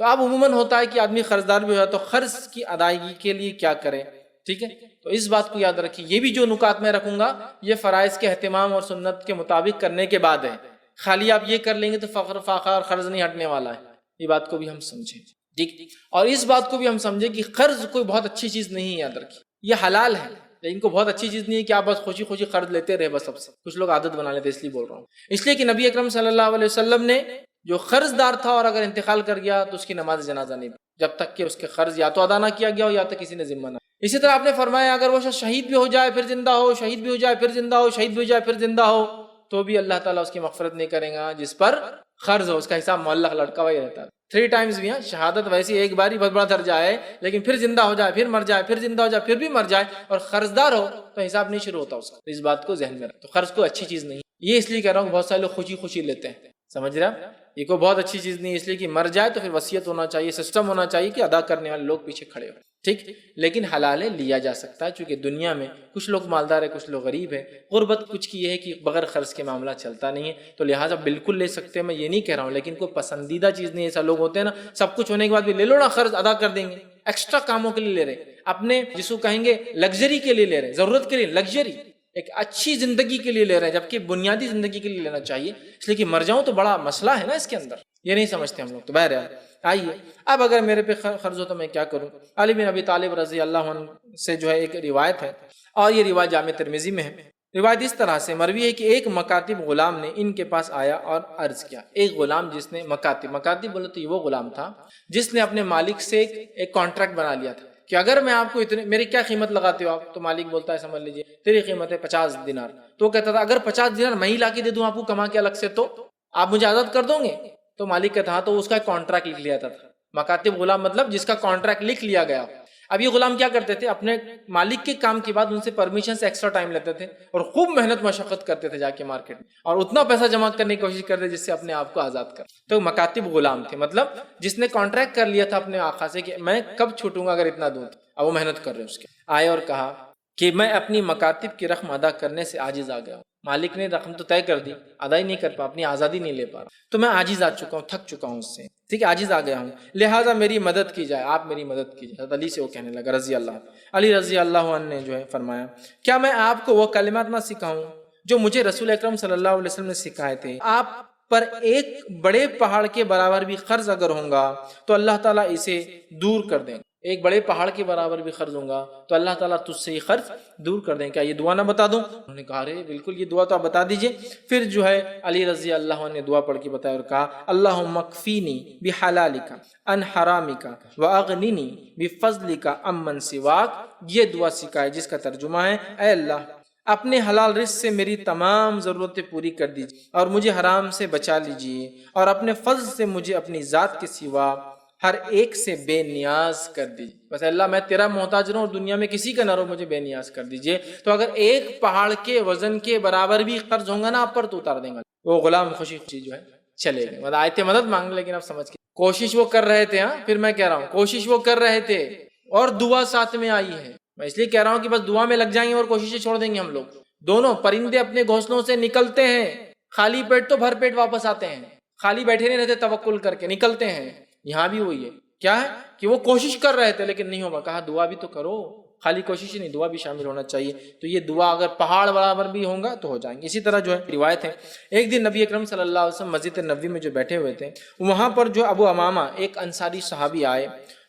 تو اب عموماً ہوتا ہے کہ آدمی قرضدار بھی ہو جائے تو قرض کی ادائیگی کے لیے کیا کرے، ٹھیک ہے؟ تو اس بات کو یاد رکھیے، یہ بھی جو نکات میں رکھوں گا یہ فرائض کے اہتمام اور سنت کے مطابق کرنے کے بعد ہے، خالی آپ یہ کر لیں گے تو فقر فاقہ اور قرض نہیں ہٹنے والا ہے، یہ بات کو بھی ہم سمجھیں، ٹھیک؟ اور اس بات کو بھی ہم سمجھیں کہ قرض کوئی بہت اچھی چیز نہیں ہے، یاد رکھیے یہ حلال ہے لیکن کوئی بہت اچھی چیز نہیں ہے کہ آپ بس خوشی خوشی قرض لیتے رہے بس، سب سے کچھ لوگ عادت بنا لیتے، اس لیے بول رہا ہوں، اس لیے کہ نبی اکرم صلی اللہ علیہ وسلم نے جو قرض دار تھا اور اگر انتقال کر گیا تو اس کی نماز جنازہ نہیں جب تک کہ اس کے قرض یا تو ادا نہ کیا گیا ہو یا تو کسی نے ذمہ نہ۔ اسی طرح آپ نے فرمایا اگر وہ شخص شہید بھی ہو جائے پھر زندہ ہو، شہید بھی ہو جائے پھر زندہ ہو، شہید بھی ہو جائے پھر زندہ ہو، تو بھی اللہ تعالیٰ اس کی مغفرت نہیں کرے گا جس پر قرض ہو، اس کا حساب معلق لٹکا ہوا ہی رہتا ہے 3 ٹائمز بھی ہیں۔ شہادت ویسی ایک بار ہی بہت بڑا درجہ ہے، لیکن پھر زندہ ہو جائے پھر مر جائے پھر زندہ ہو جائے پھر بھی مر جائے اور قرض دار ہو تو حساب نہیں شروع ہوتا اس کا، تو اس بات کو ذہن میں رکھ۔ تو قرض کو اچھی چیز نہیں، یہ اس لیے کہہ رہا ہوں کہ بہت سارے لوگ خوشی خوشی لیتے ہیں، سمجھ رہے ہیں؟ یہ کوئی بہت اچھی چیز نہیں، اس لیے کہ مر جائے تو پھر وصیت ہونا چاہیے، سسٹم ہونا چاہیے کہ ادا کرنے والے لوگ پیچھے کھڑے ہو، ٹھیک؟ لیکن حلال ہے، لیا جا سکتا ہے، چونکہ دنیا میں کچھ لوگ مالدار ہے کچھ لوگ غریب ہے، غربت کچھ کی یہ ہے کہ بغیر قرض کے معاملہ چلتا نہیں ہے، تو لہٰذا بالکل لے سکتے ہیں، میں یہ نہیں کہہ رہا ہوں، لیکن کوئی پسندیدہ چیز نہیں ہے۔ ایسا لوگ ہوتے ہیں نا سب کچھ ہونے کے بعد بھی لے لو نا قرض ادا کر دیں گے، ایکسٹرا کاموں کے لیے لے رہے، اپنے جس کو کہیں گے لگژری کے لیے لے رہے، ضرورت کے لیے لگژری، ایک اچھی زندگی کے لیے لے رہے ہیں، جبکہ بنیادی زندگی کے لیے لینا چاہیے، اس لیے کہ مر جاؤں تو بڑا مسئلہ ہے نا اس کے اندر، یہ نہیں سمجھتے ہم لوگ۔ تو بہرحال آئیے اب اگر میرے پہ قرض ہو تو میں کیا کروں؟ علی بن ابی طالب رضی اللہ عنہ سے جو ہے ایک روایت ہے اور یہ روایت جامع ترمذی میں ہے۔ روایت اس طرح سے مروی ہے کہ ایک مکاتب غلام نے ان کے پاس آیا اور عرض کیا، ایک غلام جس نے مکاتب بولے تو یہ وہ غلام تھا جس نے اپنے مالک سے ایک کانٹریکٹ بنا لیا تھا کہ اگر میں آپ کو اتنے، میری کیا قیمت لگاتے ہو آپ؟ تو مالک بولتا ہے سمجھ لیجیے تیری قیمت ہے 50 دینار، تو وہ کہتا تھا اگر 50 دینار میں ہی لا کے دے دوں آپ کو کما کے الگ سے تو آپ مجھے آزاد کر دو گے؟ تو مالک کہتا ہاں، تو اس کا کانٹریکٹ لکھ لیا تھا۔ مکاتب غلام مطلب جس کا کانٹریکٹ لکھ لیا گیا۔ اب یہ غلام کیا کرتے تھے، اپنے مالک کے کام کے بعد ان سے پرمیشن سے ایکسٹرا ٹائم لیتے تھے اور خوب محنت مشقت کرتے تھے جا کے مارکیٹ میں، اور اتنا پیسہ جمع کرنے کی کوشش کرتے جس سے اپنے آپ کو آزاد کر۔ تو مکاتب غلام تھے، مطلب جس نے کانٹریکٹ کر لیا تھا اپنے آقا سے کہ میں کب چھوٹوں گا اگر اتنا دوں، اب وہ محنت کر رہے اس کے آئے اور کہا کہ میں اپنی مکاتب کی رقم ادا کرنے سے عاجز آ گیا ہوں۔ مالک نے رقم تو طے کر دی، ادا ہی نہیں کر پا، اپنی آزادی نہیں لے پا رہا، تو میں عاجز آ چکا ہوں، تھک چکا ہوں اس سے، ٹھیک ہے، عاجز آ گیا ہوں، لہٰذا میری مدد کی جائے، آپ میری مدد کیجیے۔ حضرت علی سے وہ کہنے لگا رضی اللہ عنہ، علی رضی اللہ عنہ نے جو ہے فرمایا کیا میں آپ کو وہ کلمات نہ سکھاؤں جو مجھے رسول اکرم صلی اللہ علیہ وسلم نے سکھائے تھے؟ آپ پر ایک بڑے پہاڑ کے برابر بھی قرض اگر ہوں گا تو اللہ تعالیٰ اسے دور کر دیں گے، ایک بڑے پہاڑ کے برابر بھی قرض ہوں گا تو اللہ تعالیٰ تجھ سے یہ قرض دور کر دیں۔ کیا یہ دعا نہ بتا دوں؟ انہوں نے کہا ارے بالکل، یہ دعا تو آپ بتا دیجئے۔ پھر جو ہے علی رضی اللہ عنہ نے دعا پڑھ کے بتایا اور کہا اللہم اکفینی بحلالک عن حرامک واغننی بفضلک عمن سواک۔ یہ دعا سکھائے جس کا ترجمہ ہے اے اللہ اپنے حلال رزق سے میری تمام ضرورتیں پوری کر دیجیے اور مجھے حرام سے بچا لیجیے، اور اپنے فضل سے مجھے اپنی ذات کے سوا ہر ایک سے بے نیاز کر دیجیے۔ بس اللہ میں تیرا محتاج رہوں اور دنیا میں کسی کا نہ رہو، مجھے بے نیاز کر دیجیے۔ تو اگر ایک پہاڑ کے وزن کے برابر بھی قرض ہوگا نا آپ پر تو اتار دیں گا۔ وہ غلام خوشی خوشی جو ہے چلے گئے، مطلب آئے تھے مدد مانگنے، لیکن آپ سمجھ کے کوشش وہ کر رہے تھے، ہاں پھر میں کہہ رہا ہوں کوشش وہ کر رہے تھے اور دعا ساتھ میں آئی ہے۔ میں اس لیے کہہ رہا ہوں کہ بس دعا میں لگ جائیں گے اور کوششیں چھوڑ دیں گے ہم لوگ۔ دونوں پرندے اپنے گھونسلوں سے نکلتے ہیں، خالی پیٹ تو بھر پیٹ واپس آتے ہیں، خالی بیٹھے نہیں رہتے، توکل کر کے نکلتے ہیں۔ یہاں بھی وہی ہے، کیا ہے کہ وہ کوشش کر رہے تھے لیکن نہیں ہوگا، کہا دعا بھی تو کرو، خالی کوشش ہی نہیں، دعا بھی شامل ہونا چاہیے۔ تو یہ دعا اگر پہاڑ برابر بھی ہوگا تو ہو جائیں گے۔ اسی طرح جو ہے روایت ہے ایک دن نبی اکرم صلی اللہ علیہ وسلم مسجد نبوی میں جو بیٹھے ہوئے تھے، وہاں پر جو ابو امامہ ایک انصاری صحابی آئے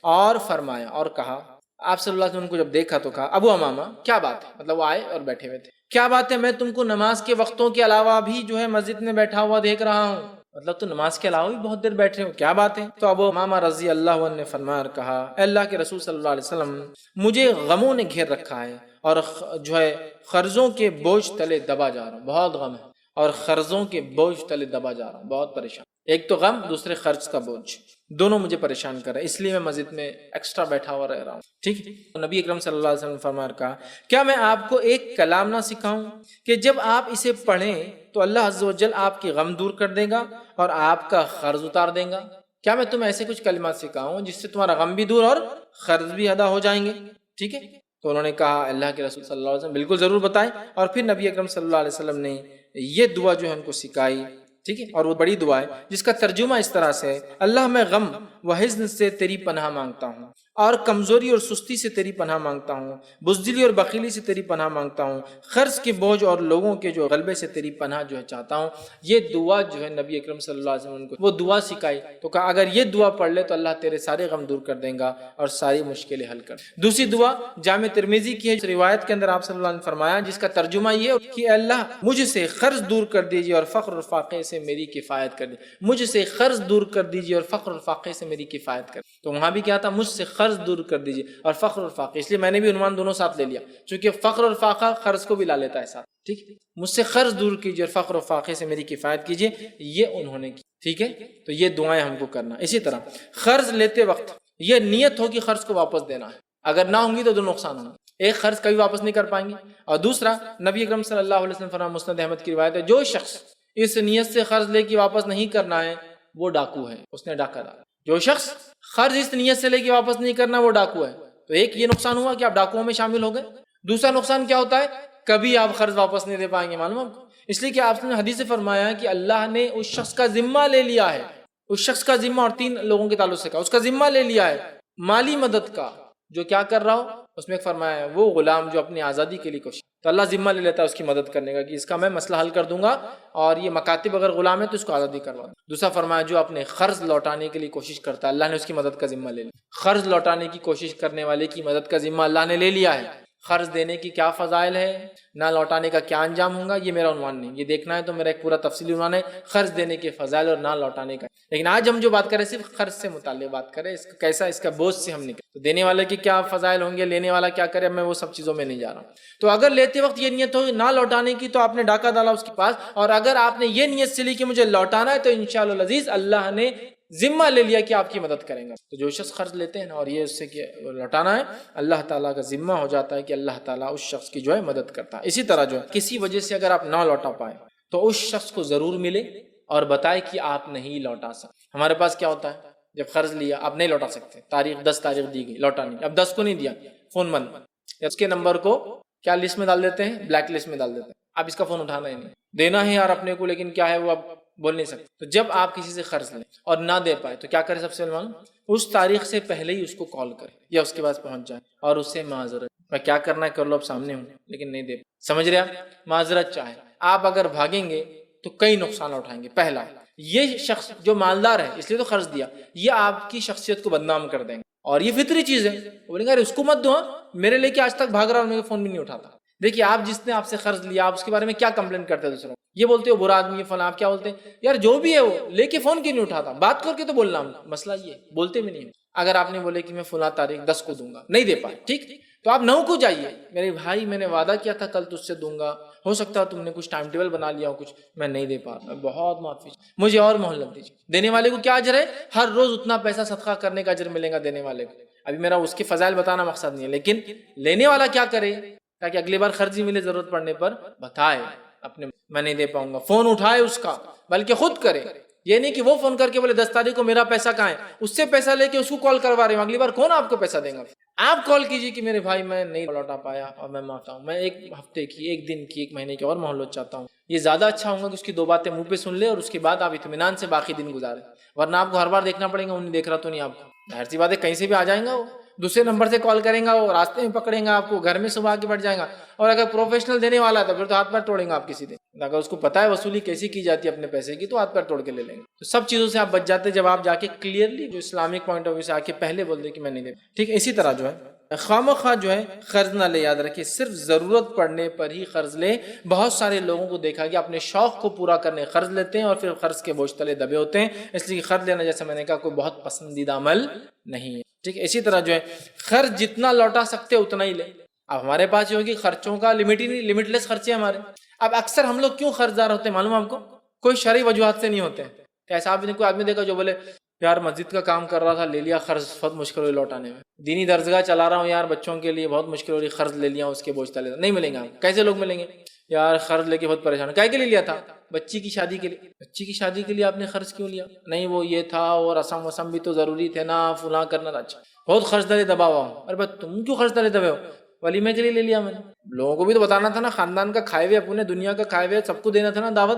اور فرمایا اور کہا، آپ صلی اللہ علیہ وسلم کو جب دیکھا تو کہا ابو امامہ کیا بات ہے، مطلب وہ آئے اور بیٹھے ہوئے تھے، کیا بات ہے میں تم کو نماز کے وقتوں کے علاوہ بھی جو ہے مسجد میں بیٹھا ہوا دیکھ رہا ہوں، مطلب تو نماز کے علاوہ بھی بہت دیر بیٹھے ہو، کیا بات ہے؟ تو ابو امامہ رضی اللہ عنہ نے فرمایا اور کہا اے اللہ کے رسول صلی اللہ علیہ وسلم، مجھے غموں نے گھیر رکھا ہے اور جو ہے قرضوں کے بوجھ تلے دبا جا رہا ہوں، بہت غم ہے اور قرضوں کے بوجھ تلے دبا جا رہا ہوں، بہت پریشان، ایک تو غم دوسرے قرض کا بوجھ، دونوں مجھے پریشان کر رہے ہیں، اس لیے میں مسجد میں ایکسٹرا بیٹھا ہوا رہ رہا ہوں، ٹھیک ہے؟ نبی اکرم صلی اللہ علیہ وسلم نے فرمایا اور کہا کیا میں آپ کو ایک کلام نہ سکھاؤں کہ جب آپ اسے پڑھیں تو اللہ عز و جل آپ کی غم دور کر دے گا اور آپ کا قرض اتار دے گا؟ کیا میں تمہیں ایسے کچھ کلمات سکھاؤں جس سے تمہارا غم بھی دور اور قرض بھی ادا ہو جائیں گے؟ ٹھیک ہے؟ تو انہوں نے کہا اللہ کے رسول صلی اللہ علیہ وسلم بالکل ضرور بتائیں، اور پھر نبی اکرم صلی اللہ علیہ وسلم نے یہ دعا جو ہے ان کو سکھائی ٹھیک ہے. اور وہ بڑی دعا ہے جس کا ترجمہ اس طرح سے ہے: اللہ میں غم و حزن سے تیری پناہ مانگتا ہوں، اور کمزوری اور سستی سے تیری پناہ مانگتا ہوں، بزدلی اور بخیلی سے تیری پناہ مانگتا ہوں، قرض کے بوجھ اور لوگوں کے جو غلبے سے تیری پناہ جو ہے چاہتا ہوں. یہ دعا جو ہے نبی اکرم صلی اللہ علیہ وسلم کو وہ دعا سکھائی، تو کہا اگر یہ دعا پڑھ لے تو اللہ تیرے سارے غم دور کر دے گا اور ساری مشکلیں حل کر. دوسری دعا جامع ترمذی کی ہے، روایت کے اندر آپ صلی اللہ علیہ وسلم نے فرمایا جس کا ترجمہ یہ ہے کہ اللہ مجھ سے قرض دور کر دیجیے اور فقر اور فاقے سے میری کفایت کر دیجیے. مجھ سے قرض دور کر دیجیے اور فقر اور فاقے سے میری کفایت کر. تو وہاں بھی کیا تھا؟ مجھ سے قرض دور کر دیجیے اور فقر اور فاقے. اس لیے میں نے بھی عنوان دونوں ساتھ لے لیا، چونکہ فقر اور فاقہ قرض کو بھی لا لیتا ہے ساتھ. ٹھیک، مجھ سے قرض دور کیجیے اور فقر و فاقے سے میری کفایت کیجیے، یہ انہوں نے کی. ٹھیک ہے، تو یہ دعائیں ہم کو کرنا. اسی طرح قرض لیتے وقت یہ نیت ہو کہ قرض کو واپس دینا ہے. اگر نہ ہوں گی تو دو نقصان ہوں گے. ایک، قرض کبھی واپس نہیں کر پائیں گے، اور دوسرا نبی اکرم صلی اللہ علیہ وسلم فرمایا، مسند احمد کی روایت ہے، جو شخص اس نیت سے قرض لے کے واپس نہیں کرنا ہے وہ ڈاکو ہے، اس نے ڈاکہ ڈالا. جو شخص قرض اس نیت سے لے کے واپس نہیں کرنا وہ ڈاکو ہے. تو ایک یہ نقصان ہوا کہ آپ ڈاکوؤں میں شامل ہو گئے. دوسرا نقصان کیا ہوتا ہے؟ کبھی آپ قرض واپس نہیں دے پائیں گے. معلوم آپ کو؟ اس لیے کہ آپ نے حدیث سے فرمایا کہ اللہ نے اس شخص کا ذمہ لے لیا ہے. اس شخص کا ذمہ، اور 3 لوگوں کے تعلق سے کہا، اس کا ذمہ لے لیا ہے مالی مدد کا، جو کیا کر رہا ہو. اس میں ایک فرمایا ہے وہ غلام جو اپنی آزادی کے لیے کوشش، تو اللہ ذمہ لے لیتا ہے اس کی مدد کرنے کا کہ اس کا میں مسئلہ حل کر دوں گا، اور یہ مکاتب اگر غلام ہے تو اس کو آزادی کروا دوں. دوسرا فرمایا جو اپنے قرض لوٹانے کے لیے کوشش کرتا ہے، اللہ نے اس کی مدد کا ذمہ لے لیا. قرض لوٹانے کی کوشش کرنے والے کی مدد کا ذمہ اللہ نے لے لیا ہے. قرض دینے کی کیا فضائل ہے، نہ لوٹانے کا کیا انجام ہوگا، یہ میرا عنوان نہیں. یہ دیکھنا ہے تو میرا ایک پورا تفصیلی عنوان ہے قرض دینے کے فضائل اور نہ لوٹانے کا. لیکن آج ہم جو بات کریں صرف قرض سے متعلق بات کریں، اس کا کیسا، اس کا بوجھ سے ہم نکلیں. تو دینے والے کی کیا فضائل ہوں گے، لینے والا کیا کرے، میں وہ سب چیزوں میں نہیں جا رہا ہوں. تو اگر لیتے وقت یہ نیت ہو نہ لوٹانے کی تو آپ نے ڈاکہ ڈالا اس کے پاس، اور اگر آپ نے یہ نیت سے لی کہ مجھے لوٹانا ہے تو انشاءاللہ العزیز اللہ نے ذمہ لے لیا کہ آپ کی مدد کریں گا. تو جو شخص قرض لیتے ہیں اور یہ اس سے کہ لوٹانا ہے، اللہ تعالیٰ کا ذمہ ہو جاتا ہے کہ اللہ تعالیٰ اس شخص کی جو ہے مدد کرتا ہے. اسی طرح جو ہے کسی وجہ سے اگر آپ نہ لوٹا پائے تو اس شخص کو ضرور ملے اور بتائے کہ آپ نہیں لوٹا سکتے. ہمارے پاس کیا ہوتا ہے، جب قرض لیا آپ نہیں لوٹا سکتے، تاریخ 10 تاریخ دی گئی لوٹانے کی، اب 10 کو نہیں دیا، فون بند، اس کے نمبر کو کیا لسٹ میں ڈال دیتے ہیں، بلیک لسٹ میں ڈال دیتے ہیں. اب اس کا فون اٹھانا ہی نہیں، دینا ہے یار اپنے کو، لیکن کیا ہے وہ اب بول نہیں سکتے. تو جب آپ کسی سے قرض لیں اور نہ دے پائے تو کیا کرے؟ سب سے معلوم، اس تاریخ سے پہلے ہی اس کو کال کرے یا اس کے پاس پہنچ جائے اور اس سے معذرت، میں کیا کرنا ہے کر لو، اب سامنے ہوں لیکن نہیں دے پائے. سمجھ رہے آپ؟ معذرت چاہے. آپ اگر بھاگیں گے تو کئی نقصان اٹھائیں گے. پہلا، یہ شخص جو مالدار ہے اس لیے تو قرض دیا، یہ آپ کی شخصیت کو بدنام کر دیں گے، اور یہ فطری چیز ہے. بولیں گے اس کو مت دو، میرے لے کے آج تک بھاگ رہا اور میرے فون بھی نہیں اٹھاتا. دیکھیے آپ جس نے آپ سے قرض لیا آپ اس کے بارے میں کیا کمپلین کرتے ہیں دوسروں، یہ بولتے ہو برا آدمی ہے فلاں، آپ کیا بولتے ہیں؟ یار جو بھی ہے وہ لے کے فون کیوں نہیں اٹھاتا، بات کر کے تو بولنا. مسئلہ یہ بولتے بھی نہیں. اگر آپ نے بولے کہ میں فلاں تاریخ 10 کو دوں گا، نہیں دے پائے، ٹھیک، تو آپ 9 کو جائیے، میرے بھائی میں نے وعدہ کیا تھا کل تجھ سے دوں گا، ہو سکتا ہے تم نے کچھ ٹائم ٹیبل بنا لیا ہو، کچھ میں نہیں دے پا رہا، بہت معافی، مجھے اور مہلت دیجیے. دینے والے کو کیا اجر ہے؟ ہر روز اتنا پیسہ صدقہ کرنے کا اجر ملے گا دینے والے کو. ابھی میرا اس کے فضائل بتانا مقصد نہیں ہے، لیکن لینے والا کیا کرے تاکہ اگلی بار خرچی ملے ضرورت پڑنے پر بتائے اپنے، میں نہیں دے پاؤں گا، فون اٹھائے اس کا، بلکہ خود کرے. یہ نہیں کہ وہ فون کر کے بولے 10 تاریخ کو میرا پیسہ کہاں ہے، اس سے پیسہ لے کے اس کو کال کروا رہے ہیں، اگلی بار کون آپ کو پیسہ دیں گا؟ آپ کال کیجیے کہ میرے بھائی میں نہیں لوٹا پایا اور میں معافی ہوں، میں 1 ہفتے کی، 1 دن کی، 1 مہینے کی اور مہلت چاہتا ہوں. یہ زیادہ اچھا ہوگا کہ اس کی 2 باتیں منہ پہ سن لے اور اس کے بعد آپ اطمینان سے باقی دن گزارے. ورنہ آپ کو ہر بار دیکھنا پڑے گا، انہیں دیکھ رہا تو نہیں، آپ کو ظاہر سی بات ہے کہیں سے بھی آ جائیں گا، وہ دوسرے نمبر سے کال کریں گا، وہ راستے میں پکڑیں گا آپ کو، گھر میں صبح آ کے بیٹھ جائیں گا. اور اگر پروفیشنل دینے والا ہے تو پھر تو ہاتھ پیر توڑیں گا آپ کسی دن. اگر اس کو پتا ہے وصولی کیسی کی جاتی ہے اپنے پیسے کی تو ہاتھ پیر توڑ کے لے لیں گے. تو سب چیزوں سے آپ بچ جاتے جب آپ جا کے کلیئرلی جو اسلامک پوائنٹ آف ویو سے آ کے پہلے بول دیں کہ میں نہیں دے. ٹھیک ہے. اسی طرح جو ہے خواہ مخواہ جو ہے قرض نہ لے. یاد رکھیے صرف ضرورت پڑنے پر ہی قرض لے. بہت سارے لوگوں کو دیکھا کہ اپنے شوق کو پورا کرنے قرض لیتے ہیں اور پھر قرض کے بوجھ تلے دبے ہوتے ہیں. اس لیے قرض لینا جیسے میں نے کہا کوئی بہت پسندیدہ عمل نہیں ہے. ٹھیک ہے. اسی طرح جو ہے قرض جتنا لوٹا سکتے اتنا ہی لے. اب ہمارے پاس یہ ہوگی خرچوں کا لمٹ ہی نہیں، لمٹ لیس خرچے ہمارے. اب اکثر ہم لوگ کیوں قرض دار ہوتے ہیں معلوم آپ کو؟ کوئی شرعی وجوہات سے نہیں ہوتے. ایسا آپ نے کوئی آدمی دیکھا جو بولے یار مسجد کا کام کر رہا تھا، لے لیا قرض، بہت مشکل ہوئی لوٹانے میں. دینی درسگاہ چلا رہا ہوں یار بچوں کے لیے، بہت مشکل ہو رہی، قرض لے لیا، اس کے بوجھ تلے. نہیں ملیں گے آپ. کیسے لوگ ملیں گے؟ یار قرض لے کے بہت پریشان ہوں. کیا کے لیے لیا تھا؟ بچی کی شادی کے لیے. بچی کی شادی کے لیے آپ نے قرض کیوں لیا؟ نہیں وہ یہ تھا اور رسم وسم بھی تو ضروری تھے نا، فلاں کرنا تھا. اچھا بہت قرض تلے دبا ہوا ہوں. ارے بس تم کیوں قرض تلے دبے ہو؟ ولیمے کے لیے لے لیا میں نے. لوگوں کو بھی تو بتانا تھا نا، خاندان کا کھائے ہوئے، اپنے دنیا کا کھائے ہوئے سب کو دینا تھا نا دعوت.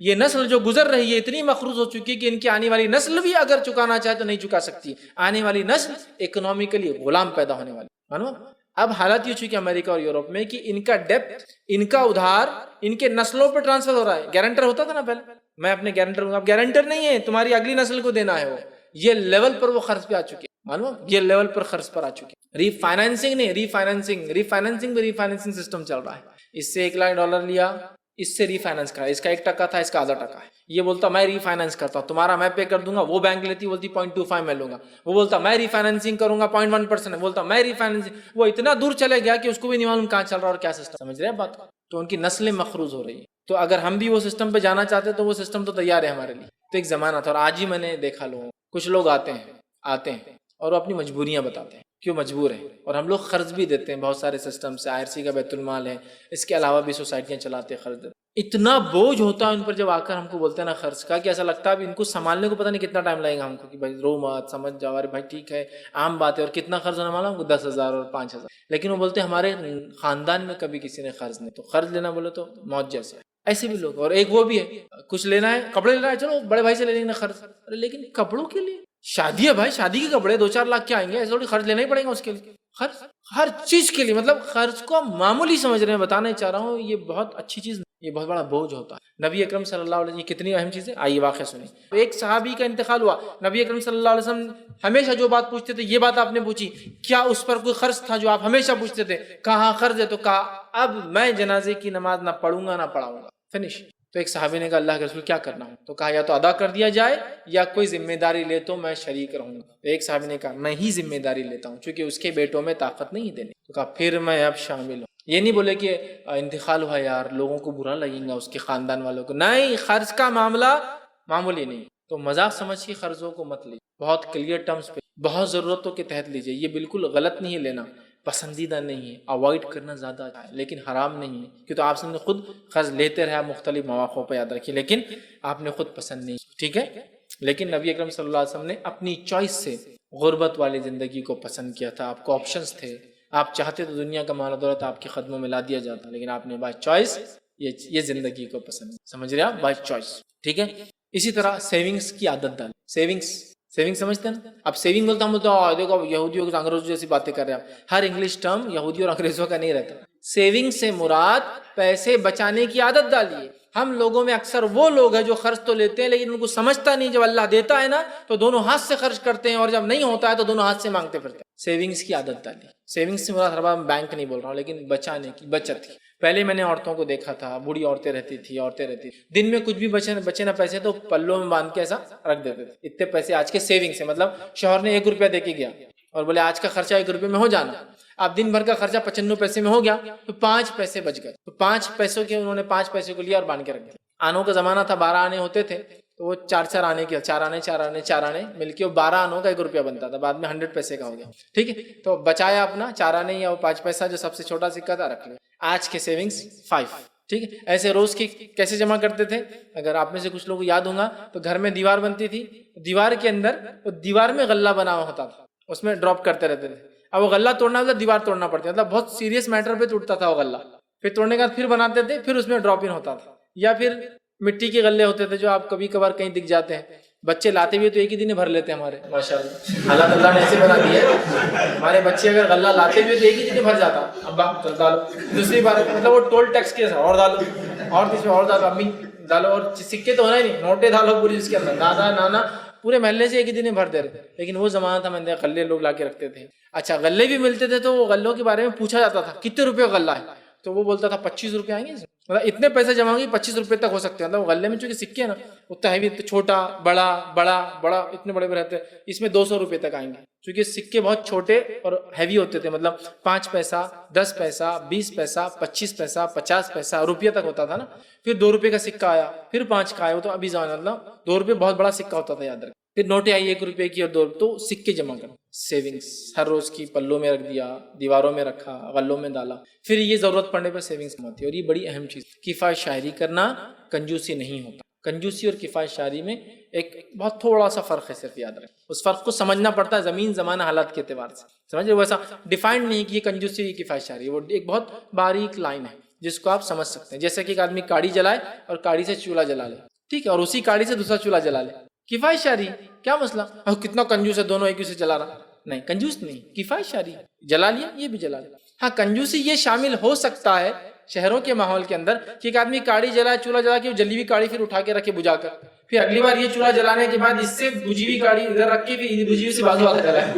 یہ نسل جو گزر رہی ہے اتنی مقروض ہو چکی ہے کہ ان کی آنے والی نسل بھی اگر چکانا چاہے تو نہیں چکا سکتی. آنے والی نسل اکنومیکلی غلام پیدا ہونے والی. مانو اب حالت یہ چکی امریکہ اور یورپ میں کہ ان کا ڈیپٹ، ان کا ادھار ان کے نسلوں پہ ٹرانسفر ہو رہا ہے. گارنٹر ہوتا تھا نا پہلے، میں اپنے گارنٹر ہوں، اب گارنٹر نہیں ہے، تمہاری اگلی نسل کو دینا ہے. وہ یہ لیول پر وہ قرض پہ آ چکے، معلوم، یہ لیول پر قرض پر آ چکے. ری فائنینسنگ نہیں، ری فائنینسنگ سسٹم چل رہا ہے. اس سے $1,00,000 لیا، اس سے ری فائنانس کرا، اس کا 1% تھا، اس کا آدھا ٹکا ہے. یہ بولتا میں ری فائنانس کرتا ہوں، تمہارا میں پے کر دوں گا. وہ بینک لیتی بولتی 0.25 میں لوں گا. وہ بولتا میں ری فائنانسنگ کروں گا 0.1%، بولتا میں ری فائنانسنگ. وہ اتنا دور چلے گیا کہ اس کو بھی نہیں معلوم کہاں چل رہا اور کیا سسٹم. سمجھ رہے ہیں بات کو؟ تو ان کی نسلیں مقروض ہو رہی ہیں. تو اگر ہم بھی وہ سسٹم پہ جانا چاہتے تو وہ سسٹم تو تیار ہے ہمارے لیے. تو ایک زمانہ تھا، اور آج ہی میں نے دیکھا لوگوں، کچھ لوگ آتے ہیں اور وہ اپنی مجبوریاں بتاتے ہیں کیوں مجبور ہیں. اور ہم لوگ قرض بھی دیتے ہیں بہت سارے سسٹم سے، IRC کا بیت المال ہے، اس کے علاوہ بھی سوسائٹیاں چلاتے ہیں، قرض دیتے. اتنا بوجھ ہوتا ہے ان پر جب آ کر ہم کو بولتے ہیں نا قرض کا، کہ ایسا لگتا ہے اب ان کو سنبھالنے کو پتہ نہیں کتنا ٹائم لگے گا ہم کو، کہ بھائی رو مت، سمجھ جاؤ، ارے بھائی ٹھیک ہے عام بات ہے. اور کتنا قرض ہونے والا ہم کو 10,000 اور 5,000. لیکن وہ بولتے ہیں ہمارے خاندان میں کبھی کسی نے قرض نہیں. تو قرض لینا بولے تو موت جیسا ہے. ایسے بھی لوگ. اور ایک وہ بھی ہے، کچھ لینا ہے، کپڑے لینا ہے، چلو بڑے بھائی سے لے لینا قرض. ارے لیکن کپڑوں کے لیے شادی ہے بھائی، شادی کے کپڑے 2-4 لاکھ کے آئیں گے، ایسے تھوڑی قرض لینا ہی پڑے گا اس کے لیے. قرض ہر چیز کے لیے، مطلب قرض کو معمولی سمجھ رہے ہیں. بتانا چاہ رہا ہوں یہ بہت اچھی چیز، یہ بہت بڑا بوجھ ہوتا ہے. نبی اکرم صلی اللہ علیہ وسلم، یہ کتنی اہم چیز ہے. آئیے واقعہ سنیں. ایک صحابی کا انتقال ہوا، نبی اکرم صلی اللہ علیہ وسلم ہمیشہ جو بات پوچھتے تھے، یہ بات آپ نے پوچھی، کیا اس پر کوئی قرض تھا جو آپ ہمیشہ پوچھتے تھے؟ کہا ہاں قرض ہے. تو کہا اب میں جنازے کی نماز نہ پڑھوں گا نہ پڑھاؤں گا. فنش. تو ایک صحابی نے کہا اللہ کے رسول کیا کرنا ہوں؟ تو کہا یا تو ادا کر دیا جائے یا کوئی ذمہ داری لے تو میں شریک رہوں گا. تو ایک صحابی نے کہا میں ہی ذمہ داری لیتا ہوں چونکہ اس کے بیٹوں میں طاقت نہیں دینے. تو کہا پھر میں اب شامل ہوں. یہ نہیں بولے کہ انتقال ہوا یار لوگوں کو برا لگے گا، اس کے خاندان والوں کو. نہیں، قرض کا معاملہ معمولی نہیں. تو مذاق سمجھ کے قرضوں کو مت لیجیے، بہت کلیئر ٹرمز پہ، بہت ضرورتوں کے تحت لیجیے. یہ بالکل غلط نہیں ہے لینا، پسندیدہ نہیں ہے، اوائڈ کرنا زیادہ اچھا ہے، لیکن حرام نہیں ہے. کہ تو آپ نے خود قرض لیتے رہے مختلف مواقع پہ، یاد رکھیے، لیکن آپ نے خود پسند نہیں. ٹھیک ہے. لیکن نبی اکرم صلی اللہ علیہ وسلم نے اپنی چوائس سے غربت والی زندگی کو پسند کیا تھا. آپ کو آپشنز تھے، آپ چاہتے تو دنیا کا مال و دولت آپ کے قدموں میں لا دیا جاتا، لیکن آپ نے بائی چوائس یہ زندگی کو پسند. سمجھ رہے آپ؟ By choice. ٹھیک ہے. اسی طرح سیونگز کی عادت ڈالیں. سیونگ سمجھتے ہیں نا؟ اب سیونگ بولتا ہم بولتے ہیں دیکھو یہودیوں کے انگریزوں جیسی باتیں کر رہے ہیں. ہر انگلش ٹرم یہودی اور انگریزوں کا نہیں رہتا. سیونگ سے مراد پیسے بچانے کی عادت ڈالیے. ہم لوگوں میں اکثر وہ لوگ ہیں جو خرچ تو لیتے ہیں لیکن ان کو سمجھتا نہیں، جب اللہ دیتا ہے نا تو دونوں ہاتھ سے خرچ کرتے ہیں، اور جب نہیں ہوتا ہے تو دونوں ہاتھ سے مانگتے پھرتے ہیں. سیونگز کی عادت ڈالیے. سیونگز سے مراد ہر بار بینک نہیں بول رہا ہوں، لیکن بچانے کی، بچت کی. پہلے میں نے عورتوں کو دیکھا تھا، بوڑھی عورتیں رہتی تھی، دن میں کچھ بھی بچے نہ پیسے تو پلوں میں باندھ کے ایسا رکھ دیتے تھے. اتنے پیسے آج کے سیونگ سے، مطلب شوہر نے 1 روپیہ دے کے گیا اور بولے آج کا خرچہ 1 روپے میں ہو جانا. اب دن بھر کا خرچہ 95 پیسے میں ہو گیا تو 5 پیسے بچ گئے. تو 5 پیسوں کے انہوں نے 5 پیسے کو لیا اور باندھ کے رکھ دیا. آنوں کا زمانہ تھا، 12 آنے ہوتے تھے تو وہ 4 آنے کے 4 آنے مل کے وہ 12 آنوں کا 1 روپیہ بنتا تھا. بعد میں 100 پیسے کا ہو گیا. ٹھیک ہے. تو بچایا اپنا 4 آنے یا وہ 5 پیسہ جو سب سے چھوٹا سکہ تھا رکھ لیا. آج کے سیونگز 5. ٹھیک ہے. ایسے روز کی کیسے جمع کرتے تھے؟ اگر آپ میں سے کچھ لوگ یاد ہوں گا تو گھر میں دیوار بنتی تھی، دیوار کے اندر دیوار میں غلہ بنا ہوا ہوتا تھا، اس میں ڈراپ کرتے رہتے تھے. اب وہ غلہ توڑنا ہوتا دیوار توڑنا پڑتا، مطلب بہت سیریس میٹر پہ ٹوٹتا تھا وہ غلہ. پھر توڑنے کے بعد پھر بناتے تھے، پھر اس میں ڈراپ ان ہوتا تھا. یا پھر مٹی کے غلے ہوتے تھے جو آپ کبھی کبھار کہیں دکھ جاتے ہیں. بچے لاتے بھی تو ایک ہی دن بھر لیتے ہیں ہمارے، ماشاءاللہ اللہ تعالیٰ نے ایسے بنا دیے. ہمارے بچے اگر غلہ لاتے بھی تو ایک ہی دن بھر جاتا. ابا چل ڈالو، دوسری بار مطلب وہ ٹول ٹیکس کے اور ڈالو، اور تیسری اور ڈالو، امی ڈالو، اور سکے تو ہونا ہی نہیں، نوٹیں ڈالو پوری اس کے اندر، دادا نانا پورے محلے سے ایک ہی دن بھر دے رہے. لیکن وہ زمانہ تھا، میں نے غلے لوگ لا کے رکھتے تھے. اچھا غلے بھی ملتے تھے تو وہ غلوں کے بارے میں پوچھا جاتا تھا کتنے روپے غلہ ہے، تو وہ بولتا تھا 25 روپے آئیں گے، مطلب اتنے پیسے جمع ہوں گے 25 روپے تک ہو سکتے ہیں. مطلب غلے میں چونکہ سکے ہیں نا اتنا ہیوی، چھوٹا بڑا بڑا بڑا اتنے بڑے رہتے ہیں، اس میں 200 روپے تک آئیں گے. چونکہ سکے بہت چھوٹے اور ہیوی ہوتے تھے، مطلب 5 پیسہ 10 پیسہ 20 پیسہ 25 پیسہ 50 پیسہ روپیہ تک ہوتا تھا نا. پھر 2 روپے کا سکہ آیا، پھر 5 کا آیا. وہ تو ابھی زمانہ، مطلب 2 روپے بہت بڑا سکہ ہوتا تھا، یاد رکھ. پھر نوٹیں آئی 1 روپے کی اور 2 روپے. تو سکے جمع کرنا، سیونگز ہر روز کی پلوں میں رکھ دیا، دیواروں میں رکھا، غلوں میں ڈالا. پھر یہ ضرورت پڑنے پر سیونگز ہوتی ہے. اور یہ بڑی اہم چیز، کفایت شاعری کرنا کنجوسی نہیں ہوتا. کنجوسی اور کفایت شاعری میں ایک بہت تھوڑا سا فرق ہے، صرف یاد رکھیں. اس فرق کو سمجھنا پڑتا ہے زمین زمانہ حالات کے اعتبار سے. سمجھے؟ ویسا ڈیفائنڈ نہیں کہ یہ کنجوسی کفایت شاعری، وہ ایک بہت باریک لائن ہے. جس کو آپ سمجھ سکتے ہیں. جیسے کہ ایک آدمی کاڑی جلائے اور کاڑی سے چولہا جلا لے, ٹھیک ہے, اور اسی کاڑی سے دوسرا چولہا جلا لے, کفایت شاری, کیا مسئلہ؟ اور کتنا کنجوس ہے, دونوں ایک دوسرے جلا رہا, نہیں کنجوس نہیں, کفایت شاری, جلا لیا یہ بھی جلا لیا. ہاں کنجوسی یہ شامل ہو سکتا ہے شہروں کے ماحول کے اندر کہ ایک آدمی کاڑی جلائے, چولہا جلا کے جلی ہوئی کاڑی پھر اٹھا کے رکھے بجھا کر, پھر اگلی بار یہ چولہا جلانے کے بعد اس سے بجھی ہوئی کاڑی ادھر رکھ کے پھر بجھی ہوئی سے بازو والا جلائے.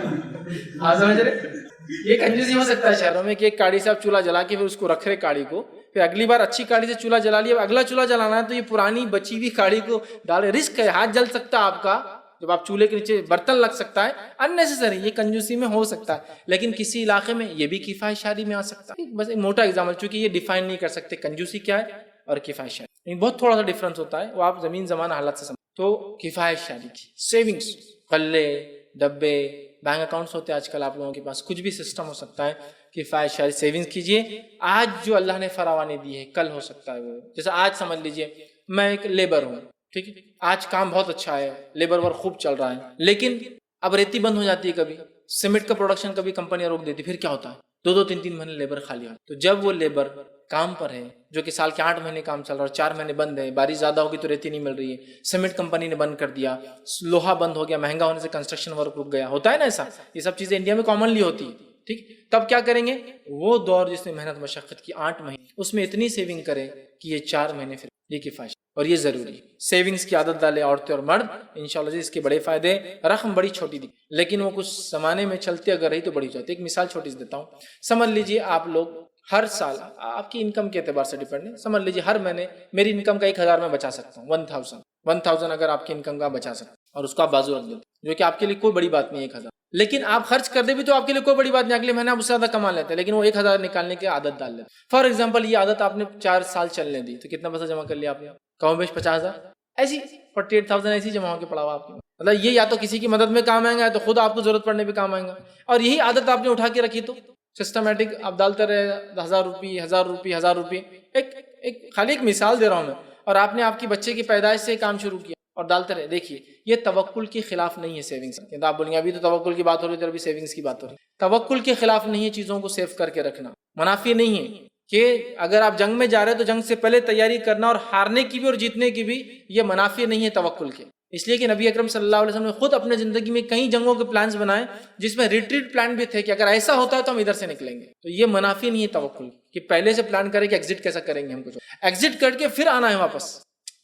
ہاں سمجھ رہے, یہ کنجوسی ہو سکتا ہے شہروں میں کہ ایک کاڑی سے آپ چولہا جلا کے پھر اس کو رکھ رہے کاڑی کو, پھر اگلی بار اچھی کاڑی سے چولہا جلا لیا, اگلا چولہا جلانا ہے تو یہ پرانی بچی ہوئی کاڑی کو ڈالے, رسک ہے, ہاتھ جل سکتا ہے آپ کا, جب آپ چولہے کے نیچے برتن لگ سکتا ہے, اننیسیسری, یہ کنجوسی میں ہو سکتا ہے. لیکن کسی علاقے میں یہ بھی کفایت شاری میں آ سکتا ہے. بس ایک موٹا ایگزامپل, چونکہ یہ ڈیفائن نہیں کر سکتے کنجوسی کیا ہے اور کفایت شاری, بہت تھوڑا سا ڈفرنس ہوتا ہے, وہ آپ زمین زمان حالت سے سمجھ. تو کفایت شاری کی سیونگز, غلے, ڈبے, بینک اکاؤنٹس ہوتے ہیں آج کل آپ لوگوں کے پاس, کچھ بھی سسٹم ہو سکتا ہے. کفایت شاری سیونگز کیجئے. آج جو اللہ نے فراوانی دی ہے کل ہو سکتا ہے وہ, جیسے آج سمجھ لیجئے میں ایک لیبر ہوں, ٹھیک ہے, آج کام بہت اچھا ہے, لیبر ورک خوب چل رہا ہے, لیکن اب ریتی بند ہو جاتی ہے, کبھی سیمنٹ کا پروڈکشن کبھی کمپنیاں روک دیتی, پھر کیا ہوتا ہے 2-3 مہینے لیبر خالی ہو. تو جب وہ لیبر کام پر ہے, جو کہ سال کے 8 مہینے کام چل رہا ہے اور 4 مہینے بند ہے, بارش زیادہ ہوگی تو ریتی نہیں مل رہی ہے, سیمنٹ کمپنی نے بند کر دیا, لوہا بند ہو گیا, مہنگا ہونے سے کنسٹرکشن ورک رک گیا, ہوتا ہے نا ایسا, یہ سب چیزیں انڈیا میں کامنلی ہوتی ہے, ٹھیک. تب کیا کریں گے, وہ دور جس نے محنت مشقت کی 8 مہینے, اس میں اتنی سیونگ کرے کہ یہ 4 مہینے پھر یہ کفایت, اور یہ ضروری ہے. سیونگز کی عادت ڈالے عورتیں اور مرد, انشاءاللہ اس کے بڑے فائدے. رقم بڑی چھوٹی دی, لیکن وہ کچھ زمانے میں چلتے اگر رہی تو بڑی جاتی. ایک مثال چھوٹی سی دیتا ہوں. سمجھ لیجئے آپ لوگ ہر سال, آپ کی انکم کے اعتبار سے ڈیپینڈ ہے, سمجھ لیجئے ہر مہینے میری انکم کا 1000 میں بچا سکتا ہوں, 1000 اگر آپ کی انکم کا بچا سکتا ہوں, اور اس کو آپ بازو رکھ دیتے, جو کہ آپ کے لیے کوئی بڑی بات نہیں ہے 1000, لیکن آپ خرچ کر دے بھی تو آپ کے لیے کوئی بڑی بات نہیں, اگلے مہینے آپ اس سے زیادہ کما لیتے ہیں, لیکن وہ 1000 نکالنے کی عادت ڈال لیتے. فار ایگزامپل یہ عادت آپ نے 4 سال چلنے دی, تو کتنا پیسہ جمع کر لیا آپ نے, کم بیش 50,000, ایسی 48,000 ایسی جمع ہو کے پڑا ہوا آپ کے. مطلب یہ یا تو کسی کی مدد میں کام آئے گا, یا تو خود آپ کو ضرورت پڑنے پہ کام آئے گا. اور یہی عادت آپ نے اٹھا کے رکھی تو سسٹمیٹک آپ ڈالتے رہے 1000 روپے, ایک خالی ایک مثال دے رہا ہوں میں, اور آپ نے آپ کی بچے کی پیدائش سے کام شروع کیا اور ڈالتے رہے. دیکھیے یہ توکل کے خلاف نہیں ہے سیونگز. کہ آپ بولیں گے ابھی تو توکل کی بات ہو رہی ہے, ابھی سیونگز کی بات ہو رہی ہے. توکل کے خلاف نہیں ہے چیزوں کو سیو کر کے رکھنا, منافی نہیں ہے کہ اگر آپ جنگ میں جا رہے ہیں تو جنگ سے پہلے تیاری کرنا, اور ہارنے کی بھی اور جیتنے کی بھی, یہ منافی نہیں ہے توکل کے. اس لیے کہ نبی اکرم صلی اللہ علیہ وسلم نے خود اپنے زندگی میں کئی جنگوں کے پلانز بنائے, جس میں ریٹریٹ پلان بھی تھے کہ اگر ایسا ہوتا ہے تو ہم ادھر سے نکلیں گے. تو یہ منافی نہیں ہے توکل کہ پہلے سے پلان کرے کہ ایگزٹ کیسا کریں گے, ہم کو ایگزٹ کر کے پھر آنا ہے واپس,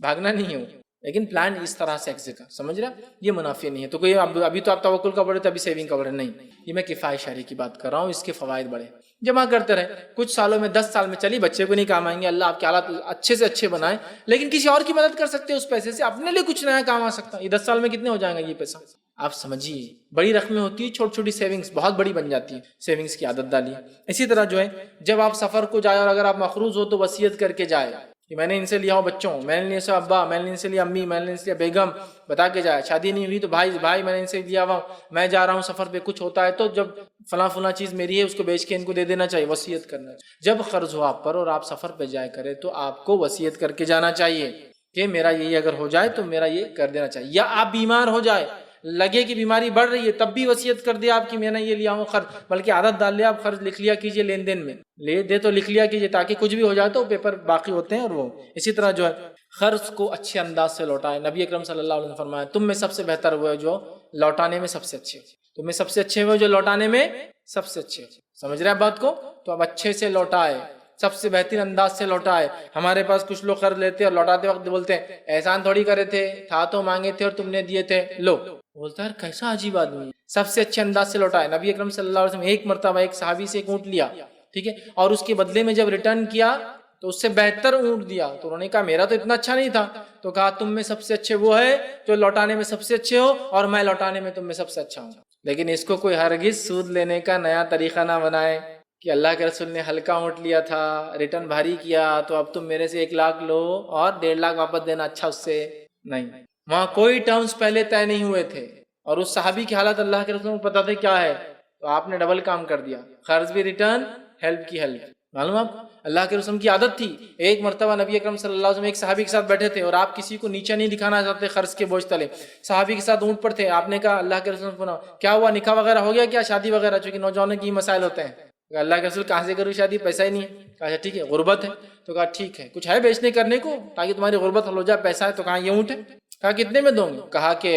بھاگنا نہیں ہے وہ, لیکن پلان اس طرح سے ایگزٹ کا, سمجھ رہا, یہ منافی نہیں ہے. تو کوئی ابھی تو آپ توکل کا پڑھے تو ابھی سیونگ کا پڑھے, نہیں, یہ میں کفایت شاری کی بات کر رہا ہوں. اس کے فوائد بڑے, جمع کرتے رہے, کچھ سالوں میں 10 سال میں چلی بچے کو نہیں کام آئیں گے, اللہ آپ کے حالات اچھے سے اچھے بنائے, لیکن کسی اور کی مدد کر سکتے ہیں اس پیسے سے, اپنے لیے کچھ نیا کام آ سکتا ہے. یہ 10 سال میں کتنے ہو جائیں گا یہ پیسہ, آپ سمجھیے. بڑی رقمیں ہوتی ہے, چھوٹی چھوٹی سیونگز بہت بڑی بن جاتی ہے. سیونگز کی عادت ڈالیے. اسی طرح جو ہے جب آپ سفر کو جائے اور اگر آپ مقروض ہو تو وصیت کر کے جائے کہ میں نے ان سے لیا ہو بچوں, میں نے لیا سے ابا, میں نے ان سے لیا امی, میں نے ان سے لیا بیگم, بتا کے جائے. شادی نہیں ہوئی تو بھائی میں نے ان سے لیا ہوا, میں جا رہا ہوں سفر پہ, کچھ ہوتا ہے تو جب فلاں چیز میری ہے اس کو بیچ کے ان کو دے دینا چاہیے, وصیت کرنا چاہیے. جب قرض ہو آپ پر اور آپ سفر پہ جائے کرے تو آپ کو وصیت کر کے جانا چاہیے کہ میرا یہ اگر ہو جائے تو میرا یہ کر دینا چاہیے. یا آپ بیمار ہو جائے, لگے کہ بیماری بڑھ رہی ہے, تب بھی وصیت کر دیا آپ کی میں نے یہ لیا ہوں قرض, بلکہ عادت ڈال لیا آپ قرض لکھ لیا کیجئے, لین دین میں لے دے تو لکھ لیا کیجئے, تاکہ کچھ بھی ہو جائے تو پیپر باقی ہوتے ہیں. اور وہ اسی طرح جو ہے قرض کو اچھے انداز سے لوٹائے. نبی اکرم صلی اللہ علیہ وسلم نے فرمایا تم میں سب سے بہتر وہ ہے جو لوٹانے میں سب سے اچھے, تم میں سب سے اچھے وہ جو لوٹانے میں سب سے اچھے. سمجھ رہے ہیں بات کو, تو اب اچھے سے لوٹائے, سب سے بہترین انداز سے لوٹائے. ہمارے پاس کچھ لوگ قرض لیتے اور لوٹاتے وقت بولتے ہیں احسان تھوڑی کرے تھے, تھا تو مانگے تھے اور تم نے دیے تھے, لو. بولتا ہے کیسا عجیب آدمی ہے. سب سے اچھے انداز سے لوٹائے. نبی اکرم صلی اللہ علیہ وسلم ایک مرتبہ ایک صحابی سے ایک اونٹ لیا, ٹھیک ہے, اور اس کے بدلے میں جب ریٹرن کیا تو اس سے بہتر اونٹ دیا. تو انہوں نے کہا میرا تو اتنا اچھا نہیں تھا. تو کہا تم میں سب سے اچھے وہ ہے جو لوٹانے میں سب سے اچھے ہو, اور میں لوٹانے میں تم میں سب سے اچھا ہوں. لیکن اس کو کوئی ہرگز سود لینے کا نیا طریقہ نہ بنائے کہ اللہ کے رسول نے ہلکا اونٹ لیا تھا, ریٹرن بھاری کیا, تو اب تم میرے سے 1 لاکھ لو اور 1.5 لاکھ واپس دینا اچھا اس سے. نہیں, وہاں کوئی ٹرمز پہلے طے نہیں ہوئے تھے, اور اس صحابی کی حالت اللہ کے رسول کو پتا تھا کیا ہے, تو آپ نے ڈبل کام کر دیا, قرض بھی ریٹرن, ہیلپ کی ہیلپ. معلوم آپ, اللہ کے رسول کی عادت تھی. ایک مرتبہ نبی اکرم صلی اللہ علیہ وسلم ایک صحابی کے ساتھ بیٹھے تھے, اور آپ کسی کو نیچے نہیں دکھانا چاہتے قرض کے بوجھ تلے. صحابی کے ساتھ اونٹ پر تھے. آپ نے کہا اللہ کے رسول کیا ہوا, نکاح وغیرہ ہو گیا کیا, شادی وغیرہ, چونکہ نوجوانوں کی مسائل ہوتے ہیں, کہ اللہ کے رسول کہاں سے کروں شادی, پیسہ ہی نہیں ہے. کہا اچھا ٹھیک ہے, غربت ہے. تو کہا ٹھیک ہے, کچھ ہے بیچنے کرنے کو تاکہ تمہاری غربت حل ہو جائے, پیسہ ہے. تو کہا یہ اونٹ ہے. کہا کتنے میں دوں گے؟ کہا کہ